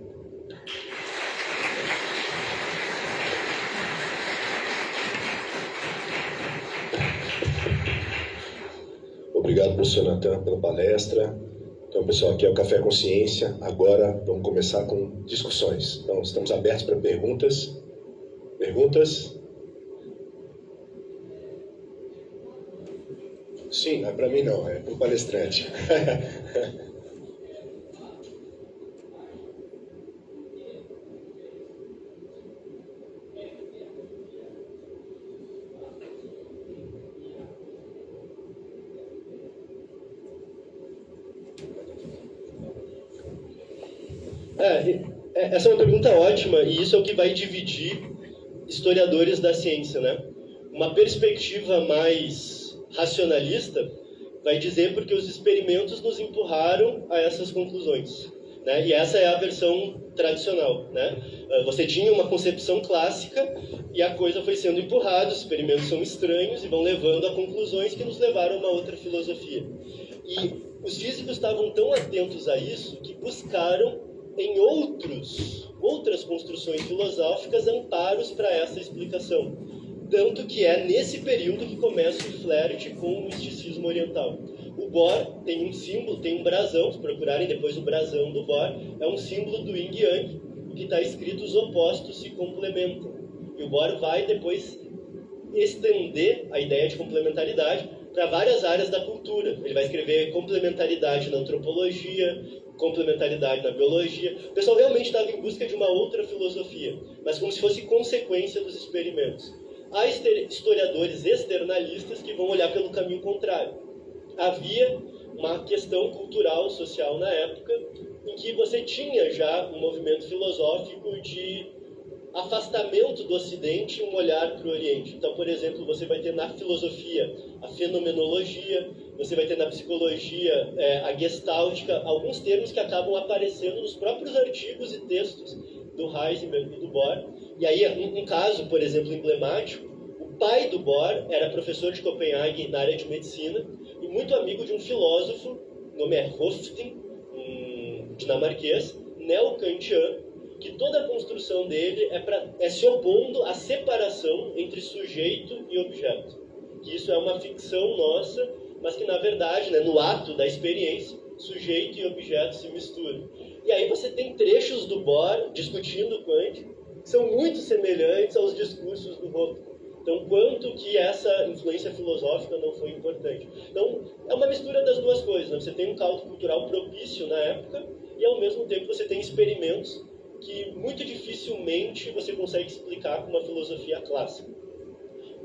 Obrigado, professor Natan, pela palestra. Então, pessoal, aqui é o Café Consciência. Agora vamos começar com discussões. Então, estamos abertos para perguntas. Perguntas? Sim, para mim não, é para o palestrante. Essa é uma pergunta ótima, e isso é o que vai dividir historiadores da ciência, né? Uma perspectiva mais racionalista vai dizer porque os experimentos nos empurraram a essas conclusões, né? E essa é a versão tradicional, né? Você tinha uma concepção clássica e a coisa foi sendo empurrada, os experimentos são estranhos e vão levando a conclusões que nos levaram a uma outra filosofia. E os físicos estavam tão atentos a isso que buscaram em outras construções filosóficas amparos para essa explicação. Tanto que é nesse período que começa o flerte com o misticismo oriental. O Bohr tem um símbolo, tem um brasão, se procurarem depois o brasão do Bohr, é um símbolo do Yin e Yang, que está escrito os opostos se complementam. E o Bohr vai depois estender a ideia de complementaridade para várias áreas da cultura. Ele vai escrever complementaridade na antropologia, complementaridade na biologia. O pessoal realmente estava em busca de uma outra filosofia, mas como se fosse consequência dos experimentos. Há historiadores externalistas que vão olhar pelo caminho contrário. Havia uma questão cultural, social na época, em que você tinha já um movimento filosófico de afastamento do Ocidente e um olhar para o Oriente. Então, por exemplo, você vai ter na filosofia a fenomenologia, você vai ter na psicologia a gestáltica, alguns termos que acabam aparecendo nos próprios artigos e textos do Heisenberg e do Bohr. E aí, um caso, por exemplo, emblemático, o pai do Bohr era professor de Copenhague na área de medicina e muito amigo de um filósofo, o nome é Hofstede, um dinamarquês, neo-kantiano, que toda a construção dele é se opondo à separação entre sujeito e objeto. Que isso é uma ficção nossa, mas que, na verdade, né, no ato da experiência, sujeito e objeto se misturam. E aí você tem trechos do Bohr discutindo Kant que são muito semelhantes aos discursos do Hofstede. Então, quanto que essa influência filosófica não foi importante? Então, é uma mistura das duas coisas, né? Você tem um caldo cultural propício na época e, ao mesmo tempo, você tem experimentos que muito dificilmente você consegue explicar com uma filosofia clássica.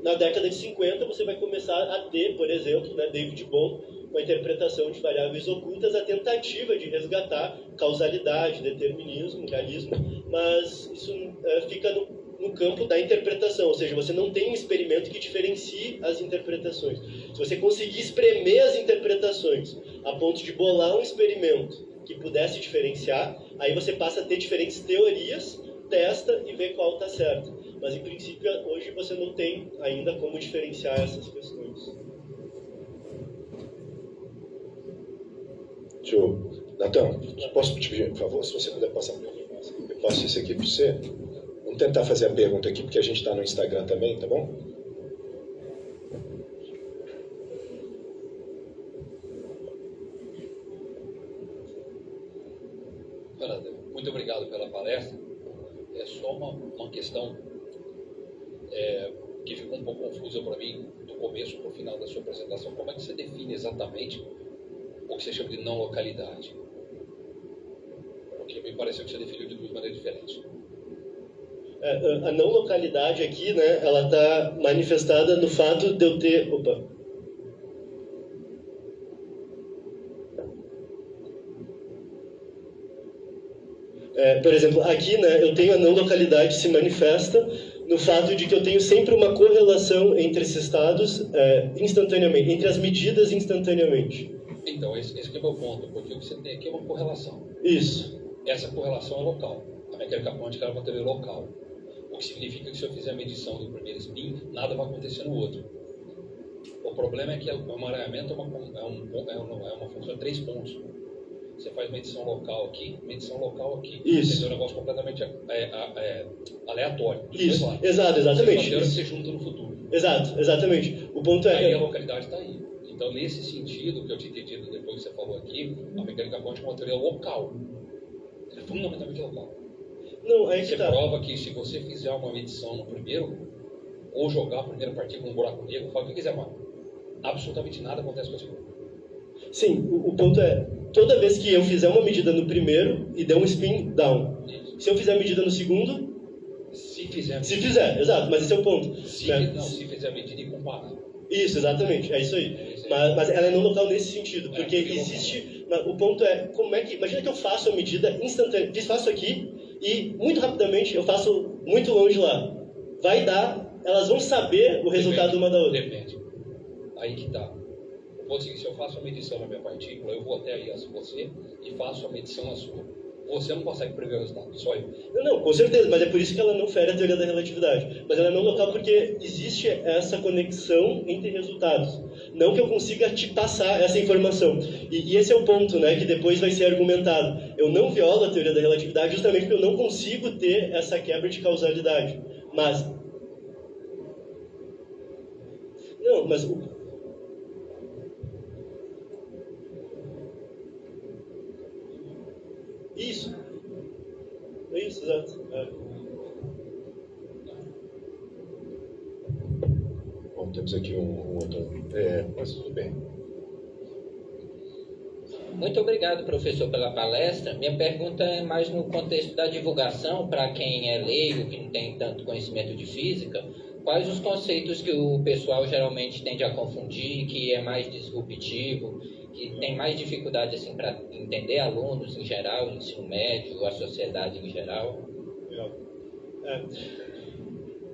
Na década de 50, você vai começar a ter, por exemplo, né, David Bohm, com a interpretação de variáveis ocultas, a tentativa de resgatar causalidade, determinismo, realismo, mas isso fica no campo da interpretação, ou seja, você não tem um experimento que diferencie as interpretações. Se você conseguir espremer as interpretações a ponto de bolar um experimento que pudesse diferenciar, aí você passa a ter diferentes teorias, testa e vê qual está certo. Mas, em princípio, hoje você não tem ainda como diferenciar essas questões. Natan, posso te pedir, por favor, se você puder passar para mim? Eu passo isso aqui para você. Vamos tentar fazer a pergunta aqui, porque a gente está no Instagram também, tá bom? Muito obrigado pela palestra. É só uma questão que ficou um pouco confusa para mim do começo para o final da sua apresentação. Como é que você define exatamente o que você chama de não localidade? Porque me pareceu que você definiu de duas maneiras diferentes. A não localidade aqui, né, ela está manifestada no fato de eu ter... por exemplo, aqui, né, eu tenho a não localidade se manifesta no fato de que eu tenho sempre uma correlação entre esses estados instantaneamente, entre as medidas instantaneamente. Então, esse que é o meu ponto, porque o que você tem aqui é uma correlação. Isso. Essa correlação é local. A mecânica quântica é uma teoria local. O que significa que se eu fizer a medição do primeiro spin, nada vai acontecer no outro. O problema é que o emaranhamento é uma função de 3 pontos. Você faz medição local aqui. Isso. Você tem um negócio completamente aleatório. Isso, exatamente. Você junta no futuro. Exatamente. O ponto é... Aí a localidade está aí. Então, nesse sentido, que eu tinha entendido depois que você falou aqui, a mecânica quântica é uma teoria local. É fundamentalmente local. Não, aí que você tá. prova que se você fizer uma medição no primeiro, ou jogar a primeira partícula num buraco negro, fala o que quiser, mano. Absolutamente nada acontece com a segunda. Sim, o ponto é, toda vez que eu fizer uma medida no primeiro e der um spin down, Isso. se eu fizer a medida no segundo... Se fizer, exato, mas esse é o ponto. Se fizer a medida e comparar. Isso, exatamente, é isso aí. Mas ela é não local nesse sentido, porque existe... O ponto é, como é que... Imagina que eu faço a medida instantaneamente, faço aqui e muito rapidamente eu faço muito longe lá. Vai dar, elas vão saber o resultado uma da outra. Depende. Aí que tá. Se eu faço a medição na minha partícula, eu vou até aí a você e faço a medição na sua. Você não consegue prever o resultado, só eu. Não, com certeza, mas é por isso que ela não fere a teoria da relatividade. Mas ela é não local porque existe essa conexão entre resultados. Não que eu consiga te passar essa informação. E esse é o ponto, né, que depois vai ser argumentado. Eu não violo a teoria da relatividade justamente porque eu não consigo ter essa quebra de causalidade. Mas Isso, exato. Bom, temos aqui um outro... mas tudo bem. Muito obrigado, professor, pela palestra. Minha pergunta é mais no contexto da divulgação, para quem é leigo, que não tem tanto conhecimento de física. Quais os conceitos que o pessoal geralmente tende a confundir, que é mais disruptivo, que tem mais dificuldade assim, para entender alunos em geral, ensino médio, a sociedade em geral?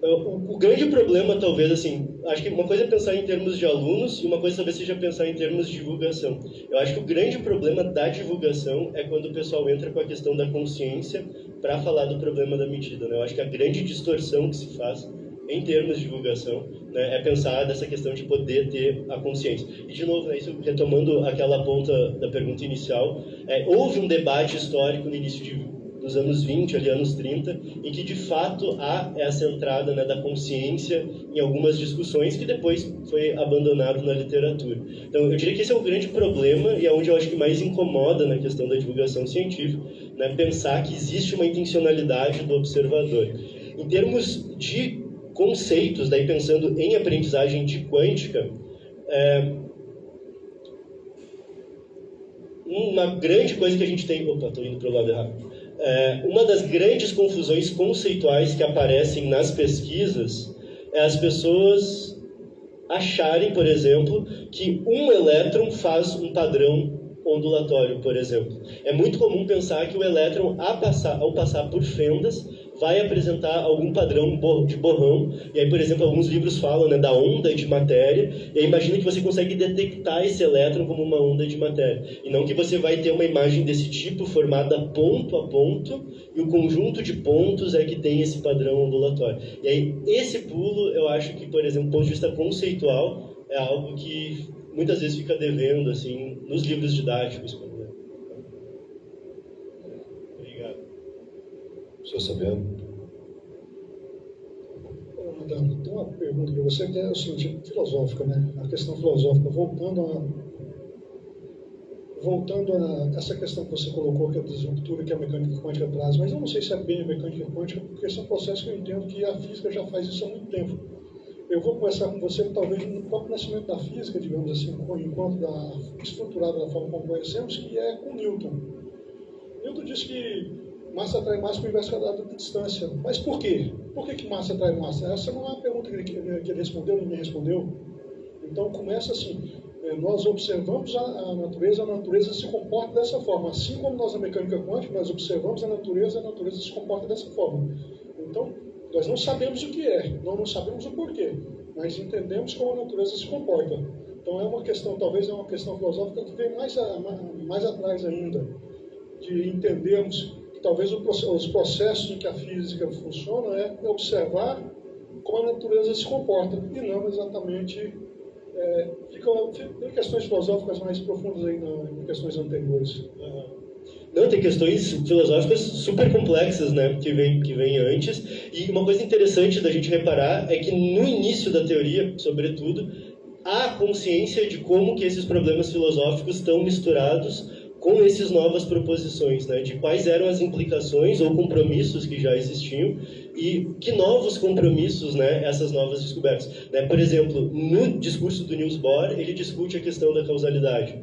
O grande problema, talvez, assim, acho que uma coisa é pensar em termos de alunos e uma coisa talvez seja pensar em termos de divulgação. Eu acho que o grande problema da divulgação é quando o pessoal entra com a questão da consciência para falar do problema da medida, né? Eu acho que a grande distorção que se faz em termos de divulgação, né, é pensar dessa questão de poder ter a consciência. E, de novo, né, isso, retomando aquela ponta da pergunta inicial, houve um debate histórico no início dos anos 20, ali, anos 30, em que, de fato, há essa entrada, né, da consciência em algumas discussões que depois foi abandonado na literatura. Então, eu diria que esse é o grande problema e é onde eu acho que mais incomoda na questão da divulgação científica, né, pensar que existe uma intencionalidade do observador. Em termos de conceitos, daí pensando em aprendizagem de quântica, uma grande coisa que a gente tem... Opa, estou indo para o lado errado. Uma das grandes confusões conceituais que aparecem nas pesquisas é as pessoas acharem, por exemplo, que um elétron faz um padrão ondulatório, por exemplo. É muito comum pensar que o elétron, ao passar por fendas, vai apresentar algum padrão de borrão. E aí, por exemplo, alguns livros falam, né, da onda de matéria, e aí imagina que você consegue detectar esse elétron como uma onda de matéria. E não que você vai ter uma imagem desse tipo formada ponto a ponto, e o conjunto de pontos é que tem esse padrão ondulatório. E aí, esse pulo, eu acho que, por exemplo, do ponto de vista conceitual, é algo que muitas vezes fica devendo, assim, nos livros didáticos, por exemplo. Obrigado. Estou sabendo. Madame, tem uma pergunta para você que é o seguinte, filosófica, né? A questão filosófica, voltando a essa questão que você colocou, que é a disruptura que a mecânica quântica traz, mas eu não sei se é bem a mecânica quântica, porque são processos que eu entendo que a física já faz isso há muito tempo. Eu vou conversar com você, talvez, no próprio nascimento da física, digamos assim, enquanto estruturada da forma como conhecemos, que é com Newton. Newton disse que massa atrai massa com o inverso quadrado de distância. Mas por quê? Por que massa atrai massa? Essa não é uma pergunta que ele respondeu, ninguém respondeu. Então, começa assim, nós observamos a natureza se comporta dessa forma. Assim como nós na mecânica quântica, nós observamos a natureza se comporta dessa forma. Então, nós não sabemos o que é, não sabemos o porquê, mas entendemos como a natureza se comporta. Então, é uma questão, talvez é uma questão filosófica que vem mais atrás ainda, de entendermos que talvez os processos em que a física funciona é observar como a natureza se comporta, e não exatamente... tem questões filosóficas mais profundas aí em questões anteriores. Não, tem questões filosóficas super complexas, né, que vem antes. E uma coisa interessante da gente reparar é que no início da teoria, sobretudo, há consciência de como que esses problemas filosóficos estão misturados com essas novas proposições, né, de quais eram as implicações ou compromissos que já existiam e que novos compromissos, né, essas novas descobertas. Né? Por exemplo, no discurso do Niels Bohr, ele discute a questão da causalidade.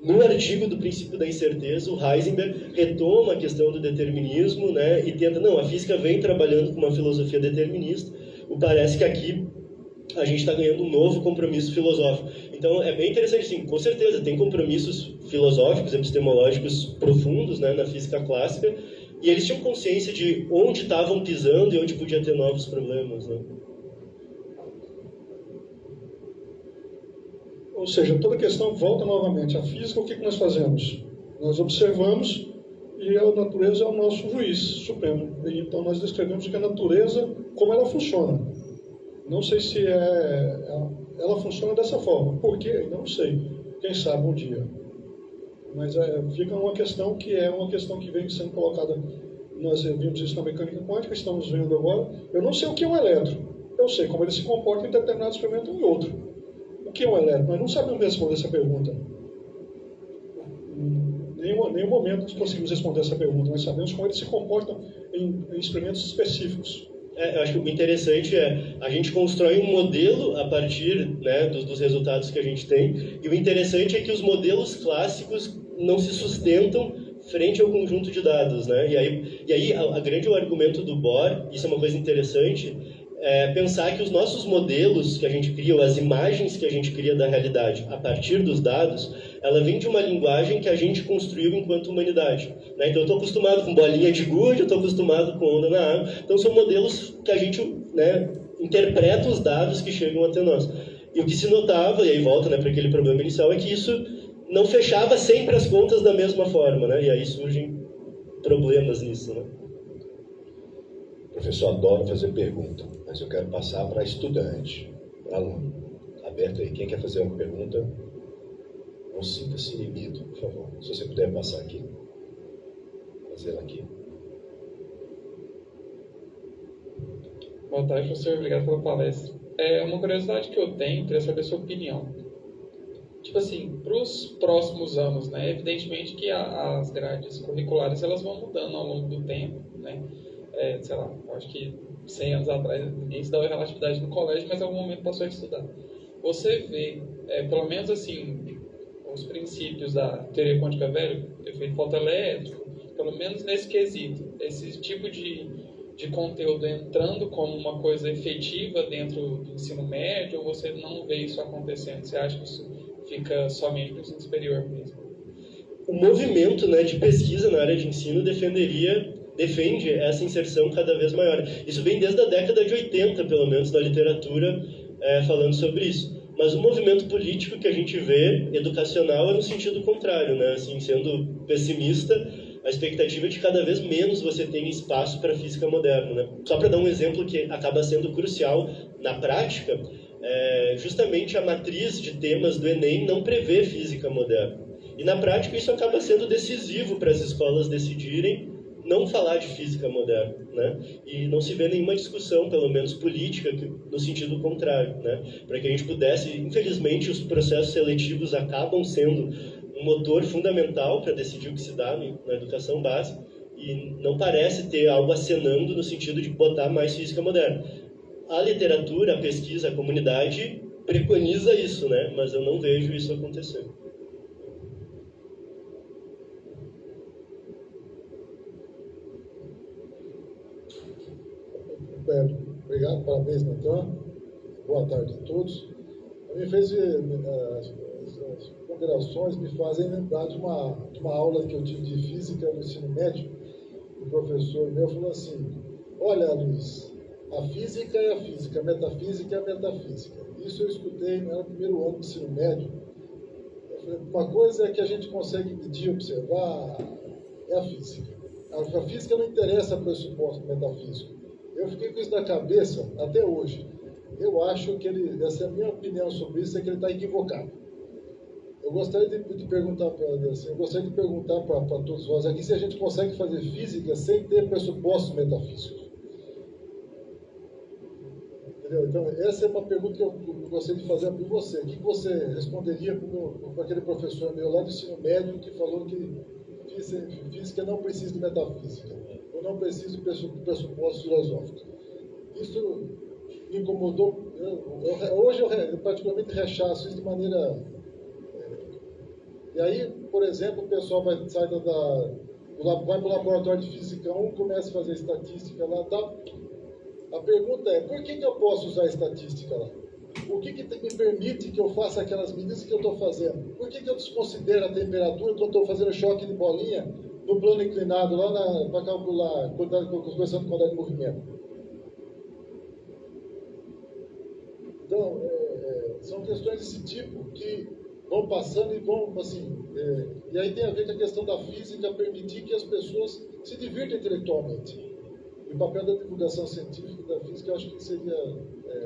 No artigo do princípio da incerteza, o Heisenberg retoma a questão do determinismo, né, e tenta, não, a física vem trabalhando com uma filosofia determinista, parece que aqui a gente está ganhando um novo compromisso filosófico. Então, é bem interessante, sim, com certeza, tem compromissos filosóficos, epistemológicos profundos, né, na física clássica, e eles tinham consciência de onde estavam pisando e onde podia ter novos problemas, né? Ou seja, toda a questão volta novamente. A física, o que nós fazemos? Nós observamos e a natureza é o nosso juiz supremo. E então nós descrevemos que a natureza, como ela funciona. Não sei se ela funciona dessa forma. Por quê? Ainda não sei. Quem sabe um dia. Mas fica uma questão que vem sendo colocada. Nós vimos isso na mecânica quântica, estamos vendo agora. Eu não sei o que é um elétron. Eu sei como ele se comporta em determinado experimento ou em outro. O que é um elétron? Nós não sabemos responder essa pergunta. Em nenhum momento nós conseguimos responder essa pergunta. Nós sabemos como ele se comporta em experimentos específicos. Eu acho que o interessante é a gente constrói um modelo a partir, né, dos resultados que a gente tem, e o interessante é que os modelos clássicos não se sustentam frente ao conjunto de dados, né? E aí a grande argumento do Bohr, isso é uma coisa interessante, é pensar que os nossos modelos que a gente cria, ou as imagens que a gente cria da realidade a partir dos dados, ela vem de uma linguagem que a gente construiu enquanto humanidade. Né? Então eu estou acostumado com bolinha de gude, eu estou acostumado com onda na água, então são modelos que a gente, né, interpreta os dados que chegam até nós. E o que se notava, e aí volta, né, para aquele problema inicial, é que isso não fechava sempre as contas da mesma forma, né? E aí surgem problemas nisso, né? O professor adora fazer pergunta, mas eu quero passar para estudante, para aluno. Aberto aí. Quem quer fazer uma pergunta, não sinta-se inibido, por favor. Se você puder passar aqui, fazer ela aqui. Boa tarde, professor. Obrigado pela palestra. Uma curiosidade que eu tenho, queria saber a sua opinião. Tipo assim, para os próximos anos, né? Evidentemente que as grades curriculares elas vão mudando ao longo do tempo, né? Sei lá, acho que 100 anos atrás ninguém estudava relatividade no colégio, mas em algum momento passou a estudar. Você vê, pelo menos assim, os princípios da teoria quântica velha, efeito fotoelétrico, pelo menos nesse quesito, esse tipo de conteúdo entrando como uma coisa efetiva dentro do ensino médio, ou você não vê isso acontecendo? Você acha que isso fica somente no ensino superior mesmo? O movimento, né, de pesquisa na área de ensino defenderia defende essa inserção cada vez maior. Isso vem desde a década de 80, pelo menos, da literatura falando sobre isso. Mas o movimento político que a gente vê, educacional, é no sentido contrário, né? Assim, sendo pessimista, a expectativa é de cada vez menos você tenha espaço para a física moderna, né? Só para dar um exemplo que acaba sendo crucial na prática, justamente a matriz de temas do Enem não prevê física moderna. E na prática isso acaba sendo decisivo para as escolas decidirem não falar de física moderna, né? E não se vê nenhuma discussão, pelo menos política, no sentido contrário, né? Para que a gente pudesse, infelizmente, os processos seletivos acabam sendo um motor fundamental para decidir o que se dá na educação básica e não parece ter algo acenando no sentido de botar mais física moderna. A literatura, a pesquisa, a comunidade preconiza isso, né? Mas eu não vejo isso acontecer. Obrigado, parabéns, Natan. Boa tarde a todos. Me fez as ponderações me fazem lembrar de uma aula que eu tive de física no ensino médio. O professor meu falou assim: olha, Luiz, a física é a física, a metafísica é a metafísica. Isso eu escutei no primeiro ano do ensino médio. Eu falei, uma coisa é que a gente consegue medir, observar, é a física. A física não interessa pressuposto metafísico. Eu fiquei com isso na cabeça até hoje. Eu acho que essa é a minha opinião sobre isso, é que ele está equivocado. Eu gostaria de perguntar para todos nós aqui se a gente consegue fazer física sem ter pressupostos metafísicos. Entendeu? Então, essa é uma pergunta que eu gostaria de fazer para você. O que você responderia para aquele professor meu lá do ensino médio que falou que física não precisa de metafísica, ou não precisa de pressupostos filosóficos? Isso me incomodou. Hoje eu particularmente rechaço isso de maneira... E aí, por exemplo, o pessoal vai para o laboratório de Física 1, começa a fazer estatística lá, tá? A pergunta é, por que eu posso usar estatística lá? O que me permite que eu faça aquelas medidas que eu estou fazendo? Por que eu desconsidero a temperatura quando estou fazendo choque de bolinha no plano inclinado, lá para calcular, conversando com quantidade de movimento? Então, são questões desse tipo que vão passando e vão, assim... e aí tem a ver com a questão da física permitir que as pessoas se divirtam intelectualmente. E o papel da divulgação científica da física, eu acho que seria...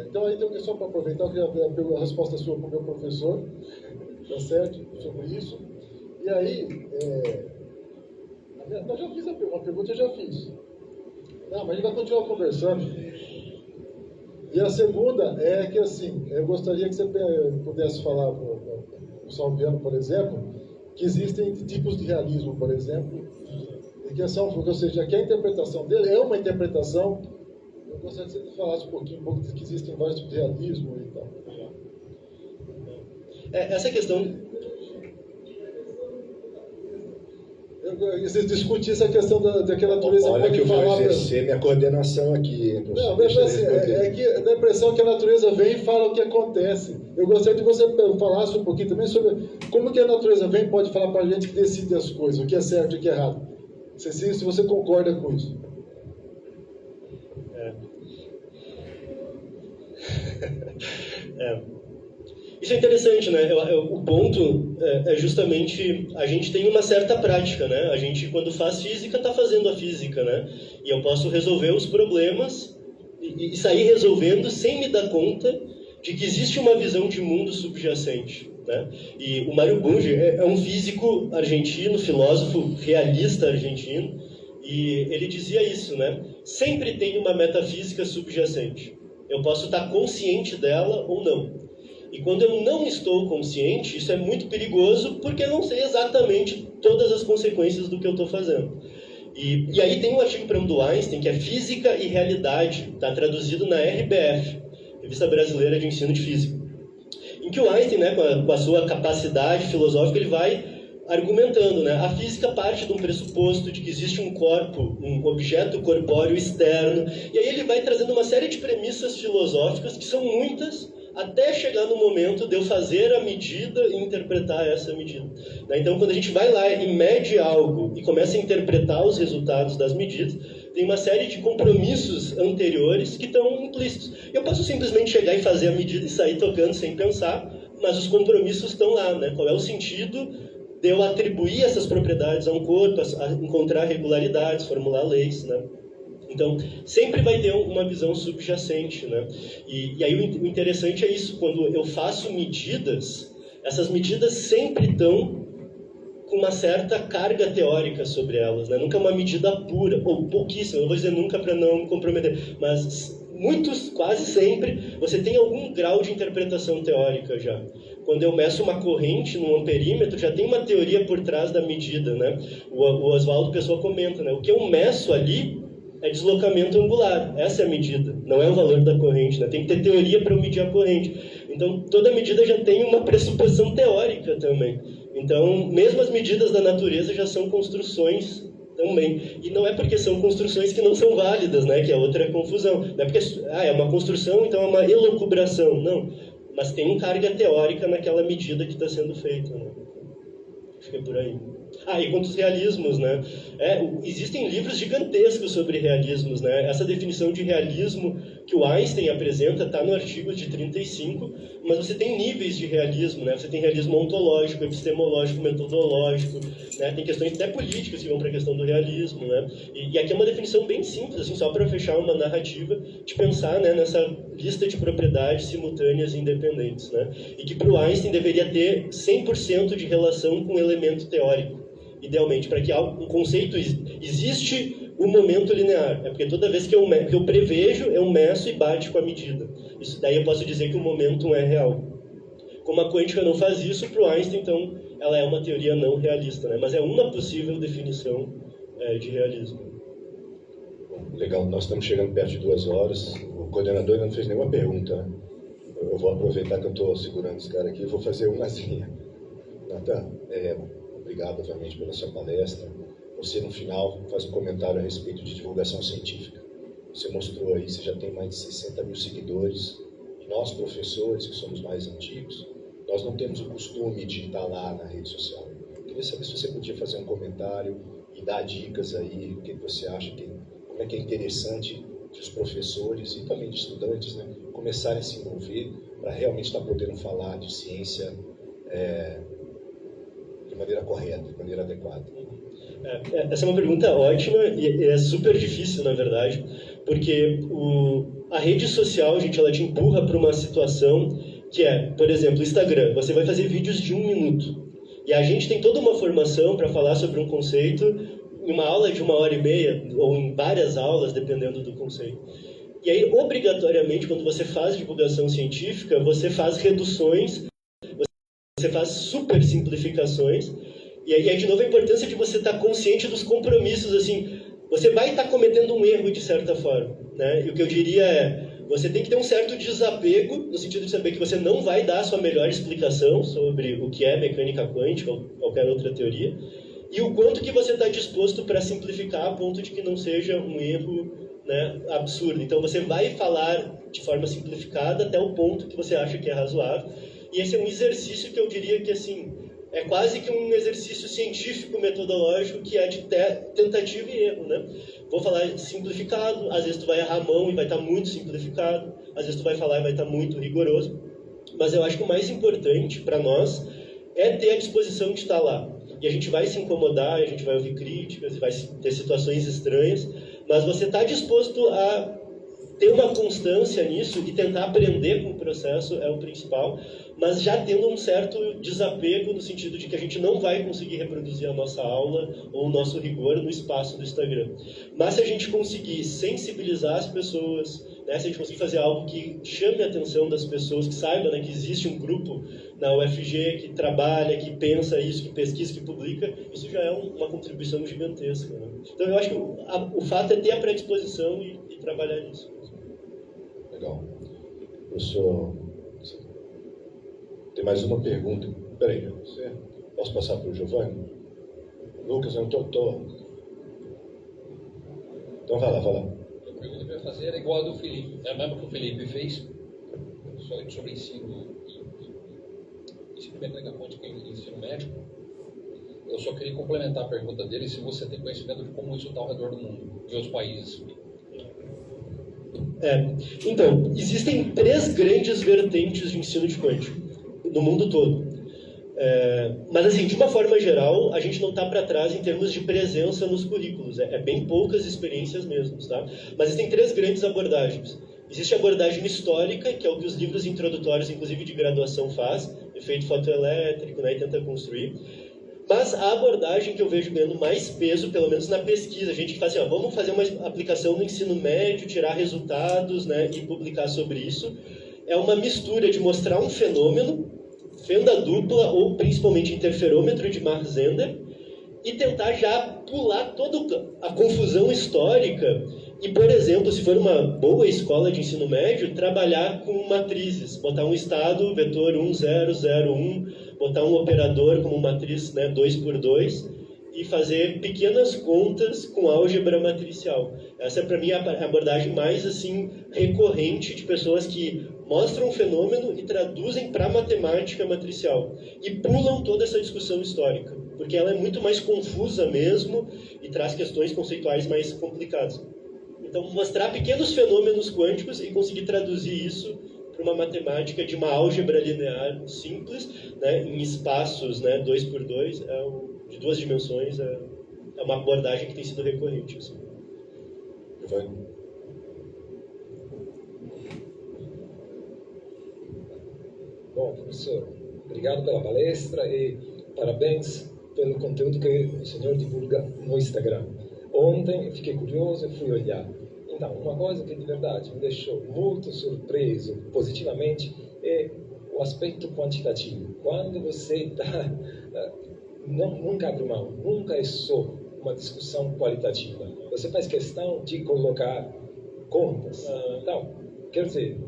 então, aí tem uma questão para aproveitar, eu queria ver a resposta sua para o meu professor, tá certo? Sobre isso. E aí, eu já fiz uma pergunta, eu já fiz. Não, mas a gente vai continuar conversando. E a segunda é que, assim, eu gostaria que você pudesse falar para o Salviano, por exemplo, que existem tipos de realismo, por exemplo, e que ou seja, que a interpretação dele é uma interpretação. Eu gostaria que você falasse um pouco de que existem vários tipos de realismo e tal. Essa questão... Você discutir essa questão daquela natureza... Olha que eu vou exercer minha coordenação aqui. Não, mas assim, é que dá a impressão que a natureza vem e fala o que acontece. Eu gostaria de você falasse um pouquinho também sobre como que a natureza vem e pode falar para a gente que decide as coisas, o que é certo e o que é errado. Se você concorda com isso. Isso é interessante, né? O ponto é justamente a gente tem uma certa prática, né? A gente, quando faz física, está fazendo a física, né? E eu posso resolver os problemas e sair resolvendo sem me dar conta de que existe uma visão de mundo subjacente, né? E o Mário Bunge é um físico argentino, filósofo realista argentino, e ele dizia isso, né? Sempre tem uma metafísica subjacente. Eu posso estar consciente dela ou não. E quando eu não estou consciente, isso é muito perigoso, porque eu não sei exatamente todas as consequências do que eu estou fazendo. E aí tem um artigo, por exemplo, do Einstein, que é Física e Realidade, está traduzido na RBF, Revista Brasileira de Ensino de Física, em que o Einstein, né, com a sua capacidade filosófica, ele vai argumentando, né, a física parte de um pressuposto de que existe um corpo, um objeto corpóreo externo, e aí ele vai trazendo uma série de premissas filosóficas, que são muitas, até chegar no momento de eu fazer a medida e interpretar essa medida. Então, quando a gente vai lá e mede algo e começa a interpretar os resultados das medidas, tem uma série de compromissos anteriores que estão implícitos. Eu posso simplesmente chegar e fazer a medida e sair tocando sem pensar, mas os compromissos estão lá, né? Qual é o sentido de eu atribuir essas propriedades a um corpo, a encontrar regularidades, formular leis, né? Então, sempre vai ter uma visão subjacente, né? E aí o interessante é isso, quando eu faço medidas, essas medidas sempre estão com uma certa carga teórica sobre elas, né? Nunca é uma medida pura, ou pouquíssima, não vou dizer nunca para não me comprometer, mas quase sempre, você tem algum grau de interpretação teórica já. Quando eu meço uma corrente num amperímetro, já tem uma teoria por trás da medida, né? O Oswaldo Pessoa comenta, né? O que eu meço ali é deslocamento angular, essa é a medida, não é o valor da corrente, né? Tem que ter teoria para eu medir a corrente. Então, toda medida já tem uma pressuposição teórica também. Então, mesmo as medidas da natureza já são construções também. E não é porque são construções que não são válidas, né? Que é outra confusão. Não é porque é uma construção, então é uma elucubração. Não, mas tem uma carga teórica naquela medida que está sendo feita, né? Acho que é por aí. E quanto aos realismos, né? Existem livros gigantescos sobre realismos, né? Essa definição de realismo que o Einstein apresenta está no artigo de 35, mas você tem níveis de realismo, né? Você tem realismo ontológico, epistemológico, metodológico, né? Tem questões até políticas que vão para a questão do realismo, né? E aqui é uma definição bem simples, assim, só para fechar uma narrativa de pensar, né, nessa lista de propriedades simultâneas e independentes, né? E que para o Einstein deveria ter 100% de relação com o elemento teórico, idealmente, para que um conceito existe o momento linear. É porque toda vez que eu prevejo, eu meço e bate com a medida. Isso daí eu posso dizer que o momento é real. Como a quântica não faz isso, para o Einstein, então, ela é uma teoria não realista, né? Mas é uma possível definição de realismo. Bom, legal, nós estamos chegando perto de 2 horas. O coordenador ainda não fez nenhuma pergunta, né? Eu vou aproveitar que eu estou segurando esse cara aqui e vou fazer umazinha. Natan, obrigado, obviamente, pela sua palestra. Você, no final, faz um comentário a respeito de divulgação científica. Você mostrou aí, você já tem mais de 60 mil seguidores. E nós, professores, que somos mais antigos, nós não temos o costume de estar lá na rede social. Eu queria saber se você podia fazer um comentário e dar dicas aí, o que você acha, como é que é interessante de os professores e também de estudantes, né, começarem a se envolver para realmente estar podendo falar de ciência de maneira correta, de maneira adequada. Essa é uma pergunta ótima e é super difícil, na verdade, porque a rede social, gente, ela te empurra para uma situação que é, por exemplo, o Instagram. Você vai fazer vídeos de 1 minuto. E a gente tem toda uma formação para falar sobre um conceito em uma aula de 1h30 ou em várias aulas, dependendo do conceito. E aí, obrigatoriamente, quando você faz divulgação científica, você faz reduções, você faz super simplificações. E aí, de novo, a importância de você estar consciente dos compromissos, assim, você vai estar cometendo um erro de certa forma, né? E o que eu diria é, você tem que ter um certo desapego, no sentido de saber que você não vai dar a sua melhor explicação sobre o que é mecânica quântica ou qualquer outra teoria, e o quanto que você está disposto para simplificar a ponto de que não seja um erro, né, absurdo. Então, você vai falar de forma simplificada até o ponto que você acha que é razoável, e esse é um exercício que eu diria que, assim, é quase que um exercício científico, metodológico, que é de tentativa e erro, né? Vou falar simplificado, às vezes tu vai errar a mão e vai estar muito simplificado, às vezes tu vai falar e vai estar muito rigoroso, mas eu acho que o mais importante para nós é ter a disposição de estar lá. E a gente vai se incomodar, a gente vai ouvir críticas, vai ter situações estranhas, mas você está disposto a ter uma constância nisso e tentar aprender com o processo é o principal, mas já tendo um certo desapego no sentido de que a gente não vai conseguir reproduzir a nossa aula ou o nosso rigor no espaço do Instagram. Mas se a gente conseguir sensibilizar as pessoas, né, se a gente conseguir fazer algo que chame a atenção das pessoas, que saiba, né, que existe um grupo na UFG que trabalha, que pensa isso, que pesquisa, que publica, isso já é uma contribuição gigantesca, né? Então eu acho que o fato é ter a predisposição e trabalhar nisso. Legal. Professor, tem mais uma pergunta. Peraí, posso passar para o Giovanni? Lucas, eu não estou. Então vai lá. A pergunta que eu ia fazer era igual a do Felipe. É a mesma que o Felipe fez. principalmente sobre ensino mecânica quântica e ensino médico. Eu só queria complementar a pergunta dele, se você tem conhecimento de como isso está ao redor do mundo, de outros países. Então, existem 3 grandes vertentes de ensino de quântico no mundo todo. Mas, assim, de uma forma geral, a gente não está para trás em termos de presença nos currículos. É bem poucas experiências mesmo, tá? Mas existem 3 grandes abordagens. Existe a abordagem histórica, que é o que os livros introdutórios, inclusive de graduação, faz, efeito fotoelétrico, né, e tenta construir. Mas a abordagem que eu vejo ganhando mais peso, pelo menos na pesquisa, a gente faz assim, vamos fazer uma aplicação no ensino médio, tirar resultados, né, e publicar sobre isso, é uma mistura de mostrar um fenômeno, fenda dupla ou principalmente interferômetro de Mach-Zehnder, e tentar já pular toda a confusão histórica e, por exemplo, se for uma boa escola de ensino médio, trabalhar com matrizes, botar um estado, vetor 1, 0, 0, 1, botar um operador como matriz, né, 2x2, e fazer pequenas contas com álgebra matricial. Essa, para mim, é a abordagem mais assim, recorrente de pessoas que mostram um fenômeno e traduzem para matemática matricial. E pulam toda essa discussão histórica, porque ela é muito mais confusa mesmo e traz questões conceituais mais complicadas. Então, mostrar pequenos fenômenos quânticos e conseguir traduzir isso para uma matemática de uma álgebra linear simples, né, em espaços, né, 2x2, de 2 dimensões, é uma abordagem que tem sido recorrente. Assim. Giovanni? Bom, professor, obrigado pela palestra e parabéns pelo conteúdo que o senhor divulga no Instagram. Ontem eu fiquei curioso e fui olhar. Então, uma coisa que de verdade me deixou muito surpreso positivamente é o aspecto quantitativo. Quando você nunca abre mão, nunca é só uma discussão qualitativa. Você faz questão de colocar contas. Então, quer dizer,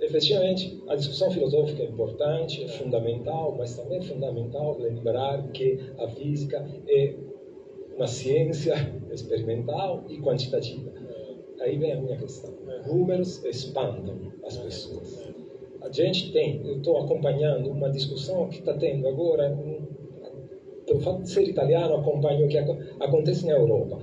efetivamente, a discussão filosófica é importante, é fundamental, mas também é fundamental lembrar que a física é uma ciência experimental e quantitativa. Aí vem a minha questão. Números espantam as pessoas. A gente eu estou acompanhando uma discussão que está tendo agora, pelo fato de ser italiano, acompanho o que acontece na Europa.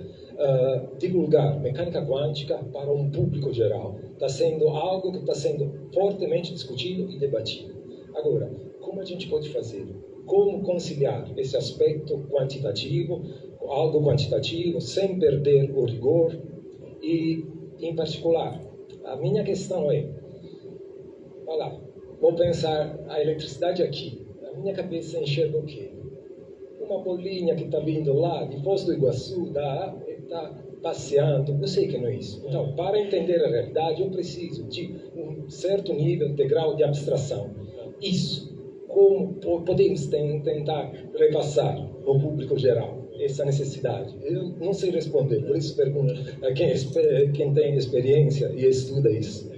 Divulgar mecânica quântica para um público geral está sendo algo que está sendo fortemente discutido e debatido. Agora, como a gente pode fazer? Como conciliar esse aspecto quantitativo, algo quantitativo, sem perder o rigor? E, em particular, a minha questão é, vou pensar a eletricidade aqui. A minha cabeça enxerga o quê? Uma bolinha que está vindo lá de Foz do Iguaçu, está passeando, eu sei que não é isso. Então, para entender a realidade, eu preciso de um certo nível de grau de abstração. Isso, como podemos tentar repassar ao público geral essa necessidade? Eu não sei responder, por isso pergunto a quem tem experiência e estuda isso.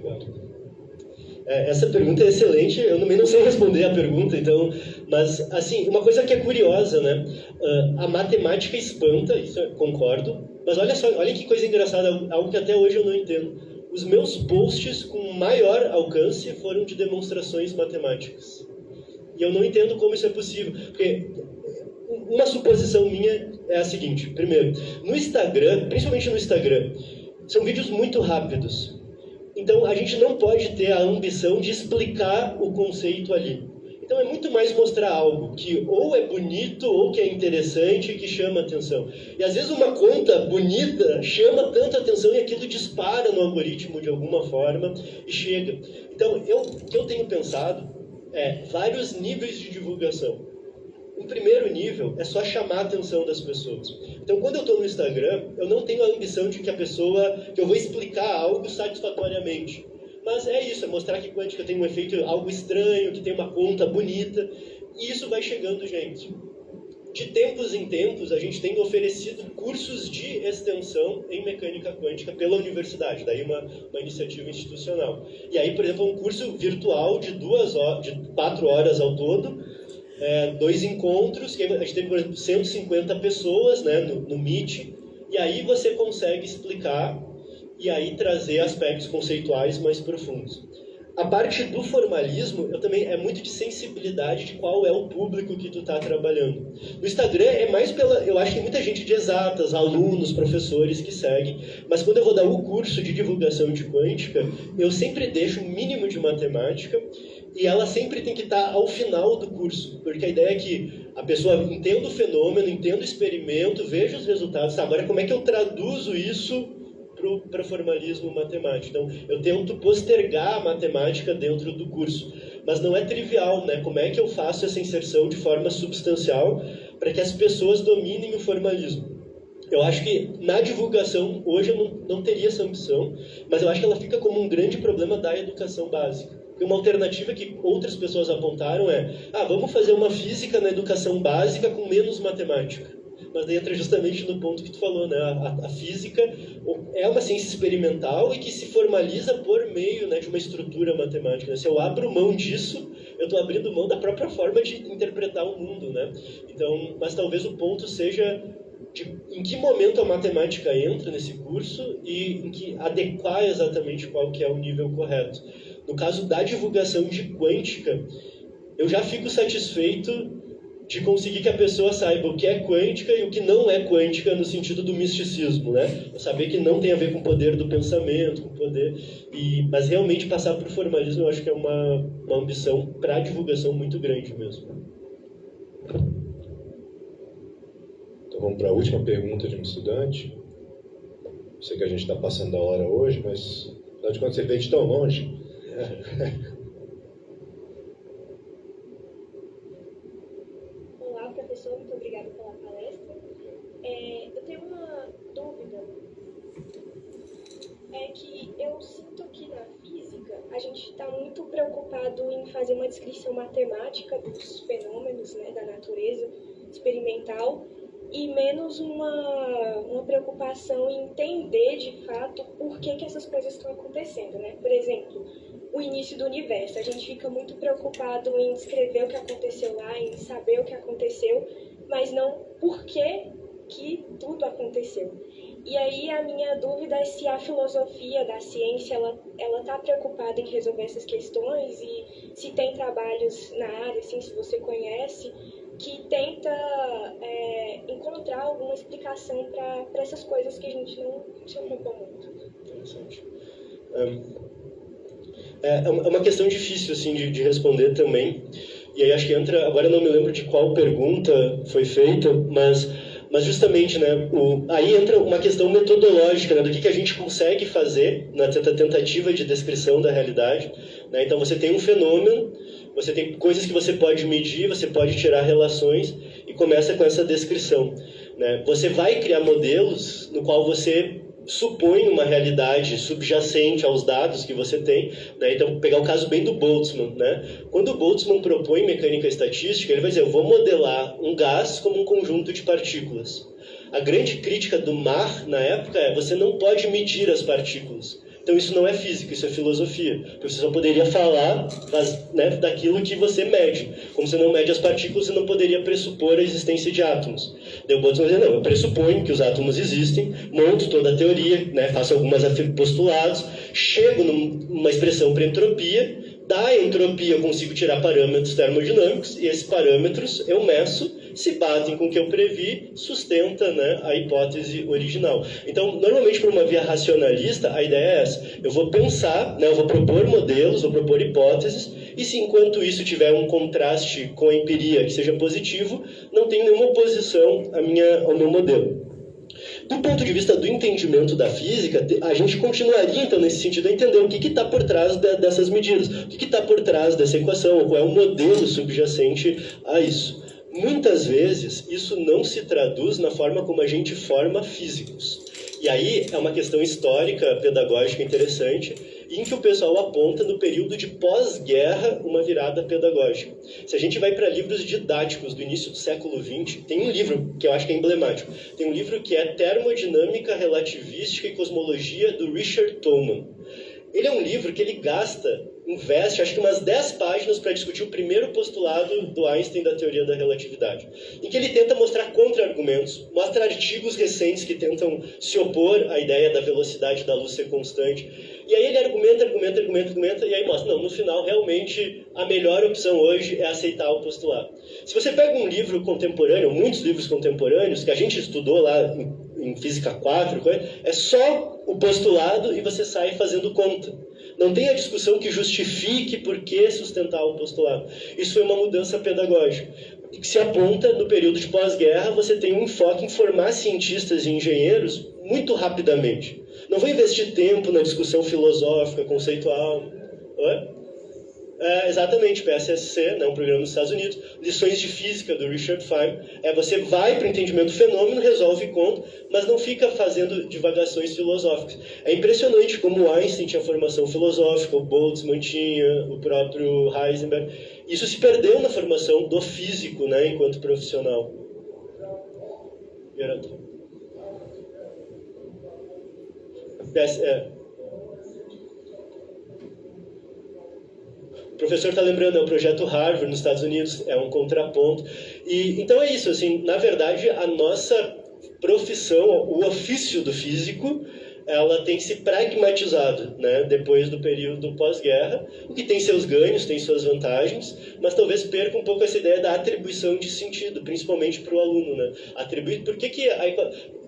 Essa pergunta é excelente, eu também não sei responder a pergunta, então, mas, assim, uma coisa que é curiosa, né? A matemática espanta, isso eu concordo, mas olha só, olha que coisa engraçada, algo que até hoje eu não entendo. Os meus posts com maior alcance foram de demonstrações matemáticas. E eu não entendo como isso é possível, porque uma suposição minha é a seguinte: primeiro, no Instagram, principalmente no Instagram, são vídeos muito rápidos. Então, a gente não pode ter a ambição de explicar o conceito ali. Então, é muito mais mostrar algo que ou é bonito, ou que é interessante, que chama atenção. E, às vezes, uma conta bonita chama tanta atenção e aquilo dispara no algoritmo de alguma forma e chega. Então, o que eu tenho pensado é vários níveis de divulgação. O primeiro nível é só chamar a atenção das pessoas. Então, quando eu estou no Instagram, eu não tenho a ambição de que eu vou explicar algo satisfatoriamente. Mas é isso, é mostrar que quântica tem um efeito algo estranho, que tem uma conta bonita, e isso vai chegando, gente. De tempos em tempos, a gente tem oferecido cursos de extensão em mecânica quântica pela universidade, daí uma iniciativa institucional. E aí, por exemplo, um curso virtual de 4 horas ao todo, 2 encontros, que a gente teve, por exemplo, 150 pessoas, né, no Meet, e aí você consegue explicar e aí trazer aspectos conceituais mais profundos. a parte do formalismo, eu também é muito de sensibilidade de qual é o público que tu está trabalhando. No Instagram é mais eu acho que tem muita gente de exatas, alunos, professores que seguem, mas quando eu vou dar o curso de divulgação de quântica, eu sempre deixo um mínimo de matemática e ela sempre tem que estar ao final do curso, porque a ideia é que a pessoa entenda o fenômeno, entenda o experimento, veja os resultados. Tá, agora como é que eu traduzo isso para o formalismo matemático? Então, eu tento postergar a matemática dentro do curso. Mas não é trivial, né? Como é que eu faço essa inserção de forma substancial para que as pessoas dominem o formalismo? Eu acho que na divulgação, hoje eu não teria essa ambição, mas eu acho que ela fica como um grande problema da educação básica. Porque uma alternativa que outras pessoas apontaram é: vamos fazer uma física na educação básica com menos matemática. Mas daí entra justamente no ponto que tu falou, né? A física é uma ciência experimental e que se formaliza por meio, né, de uma estrutura matemática. Né? Se eu abro mão disso, eu estou abrindo mão da própria forma de interpretar o mundo, né? Então, mas talvez o ponto seja em que momento a matemática entra nesse curso e em que adequar exatamente qual que é o nível correto. No caso da divulgação de quântica, eu já fico satisfeito de conseguir que a pessoa saiba o que é quântica e o que não é quântica no sentido do misticismo, né? Saber que não tem a ver com o poder do pensamento, com o poder... Mas realmente passar por formalismo eu acho que é uma ambição para a divulgação muito grande mesmo. Então vamos para a última pergunta de um estudante. Sei que a gente está passando a hora hoje, mas afinal de contas você veio de tão longe. Professor, muito obrigada pela palestra. Eu tenho uma dúvida. É que eu sinto que na física a gente está muito preocupado em fazer uma descrição matemática dos fenômenos, né, da natureza experimental e menos uma preocupação em entender de fato por que essas coisas estão acontecendo, né? Por exemplo, o início do universo. A gente fica muito preocupado em descrever o que aconteceu lá, em saber o que aconteceu, mas não por que tudo aconteceu. E aí a minha dúvida é se a filosofia da ciência ela está preocupada em resolver essas questões e se tem trabalhos na área, assim, se você conhece, que tenta encontrar alguma explicação para essas coisas que a gente não se ocupa muito. Interessante. É uma questão difícil assim, de responder também. E aí acho que entra... Agora eu não me lembro de qual pergunta foi feita, mas justamente, né, aí entra uma questão metodológica, né, do que a gente consegue fazer na tentativa de descrição da realidade. Né? Então você tem um fenômeno, você tem coisas que você pode medir, você pode tirar relações e começa com essa descrição. Né? Você vai criar modelos no qual você supõe uma realidade subjacente aos dados que você tem, né? Então, pegar o caso bem do Boltzmann, né? Quando o Boltzmann propõe mecânica estatística, ele vai dizer: eu vou modelar um gás como um conjunto de partículas. A grande crítica do Mach, na época, é: você não pode medir as partículas. Então, isso não é física, isso é filosofia. Porque você só poderia falar daquilo que você mede. Como você não mede as partículas, você não poderia pressupor a existência de átomos. Daí o Boltzmann vai dizer: não, eu pressuponho que os átomos existem, monto toda a teoria, né, faço alguns postulados, chego numa expressão para entropia, da entropia eu consigo tirar parâmetros termodinâmicos, e esses parâmetros eu meço, se batem com o que eu previ, sustenta, né, a hipótese original. Então, normalmente, por uma via racionalista, a ideia é essa: eu vou pensar, né, eu vou propor modelos, vou propor hipóteses, e se enquanto isso tiver um contraste com a empiria que seja positivo, não tem nenhuma oposição ao meu modelo. Do ponto de vista do entendimento da física, a gente continuaria, então, nesse sentido, a entender o que está por trás dessas medidas, o que está por trás dessa equação, qual é o modelo subjacente a isso. Muitas vezes, isso não se traduz na forma como a gente forma físicos. E aí é uma questão histórica, pedagógica interessante, em que o pessoal aponta no período de pós-guerra uma virada pedagógica. Se a gente vai para livros didáticos do início do século XX, tem um livro que eu acho que é emblemático. Tem um livro que é Termodinâmica Relativística e Cosmologia, do Richard Tolman. Ele é um livro que ele investe, acho que umas 10 páginas para discutir o primeiro postulado do Einstein da teoria da relatividade, em que ele tenta mostrar contra-argumentos, mostra artigos recentes que tentam se opor à ideia da velocidade da luz ser constante. E aí ele argumenta, e aí mostra, não, no final, realmente, a melhor opção hoje é aceitar o postulado. Se você pega um livro contemporâneo, muitos livros contemporâneos, que a gente estudou lá em Física 4, é só o postulado e você sai fazendo conta. Não tem a discussão que justifique por que sustentar o postulado. Isso foi uma mudança pedagógica. Que se aponta, no período de pós-guerra, você tem um enfoque em formar cientistas e engenheiros muito rapidamente. Não vou investir tempo na discussão filosófica, conceitual. Exatamente, PSSC, né, um programa dos Estados Unidos, lições de física do Richard Feynman. Você vai para o entendimento do fenômeno, resolve conta, mas não fica fazendo divagações filosóficas. É impressionante como Einstein tinha formação filosófica, o Boltzmann tinha, o próprio Heisenberg. Isso se perdeu na formação do físico, né, enquanto profissional. O professor está lembrando, é o projeto Harvard nos Estados Unidos, é um contraponto. E então é isso, assim, na verdade, a nossa profissão, o ofício do físico, ela tem se pragmatizado, né, depois do período pós-guerra, o que tem seus ganhos, tem suas vantagens, mas talvez perca um pouco essa ideia da atribuição de sentido, principalmente para o aluno, né? Atribuir, por que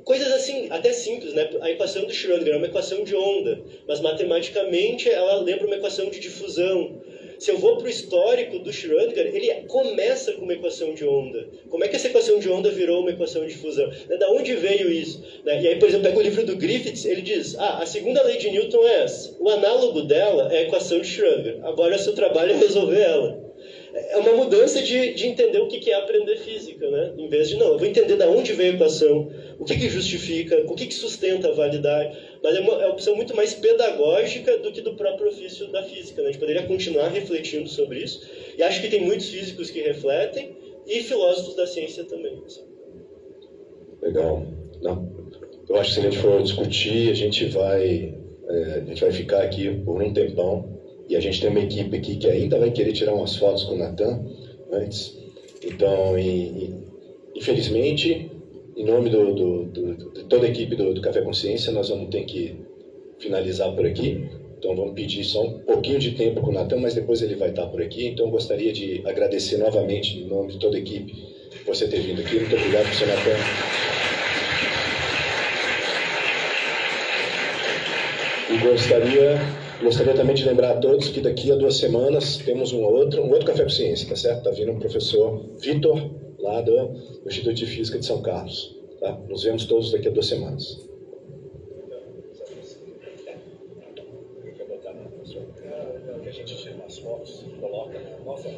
coisas assim, até simples, né? A equação do Schrödinger é uma equação de onda, mas matematicamente ela lembra uma equação de difusão. Se eu vou para o histórico do Schrödinger, ele começa com uma equação de onda. Como é que essa equação de onda virou uma equação de difusão? Da onde veio isso? E aí, por exemplo, pega o livro do Griffiths, ele diz, a segunda lei de Newton é essa. O análogo dela é a equação de Schrödinger. Agora, seu trabalho é resolver ela. É uma mudança de entender o que é aprender física, né? Em vez de, não, eu vou entender de onde veio a equação, o que justifica, o que sustenta a validade. Mas é uma opção muito mais pedagógica do que do próprio ofício da física, né? A gente poderia continuar refletindo sobre isso. E acho que tem muitos físicos que refletem e filósofos da ciência também. Legal. Não. Eu acho que se a gente for discutir, a gente vai ficar aqui por um tempão. E a gente tem uma equipe aqui que ainda vai querer tirar umas fotos com o Natan antes. Então, infelizmente, em nome de toda a equipe do Café Consciência, nós vamos ter que finalizar por aqui. Então, vamos pedir só um pouquinho de tempo com o Natan, mas depois ele vai estar por aqui. Então, eu gostaria de agradecer novamente, em nome de toda a equipe, por você ter vindo aqui. Muito obrigado, professor Natan. E gostaria também de lembrar a todos que daqui a 2 semanas temos um outro Café Consciência, tá certo? Está vindo o professor Vitor, lá do Instituto de Física de São Carlos. Tá? Nos vemos todos daqui a 2 semanas. Que a gente tira umas fotos, coloca na nossa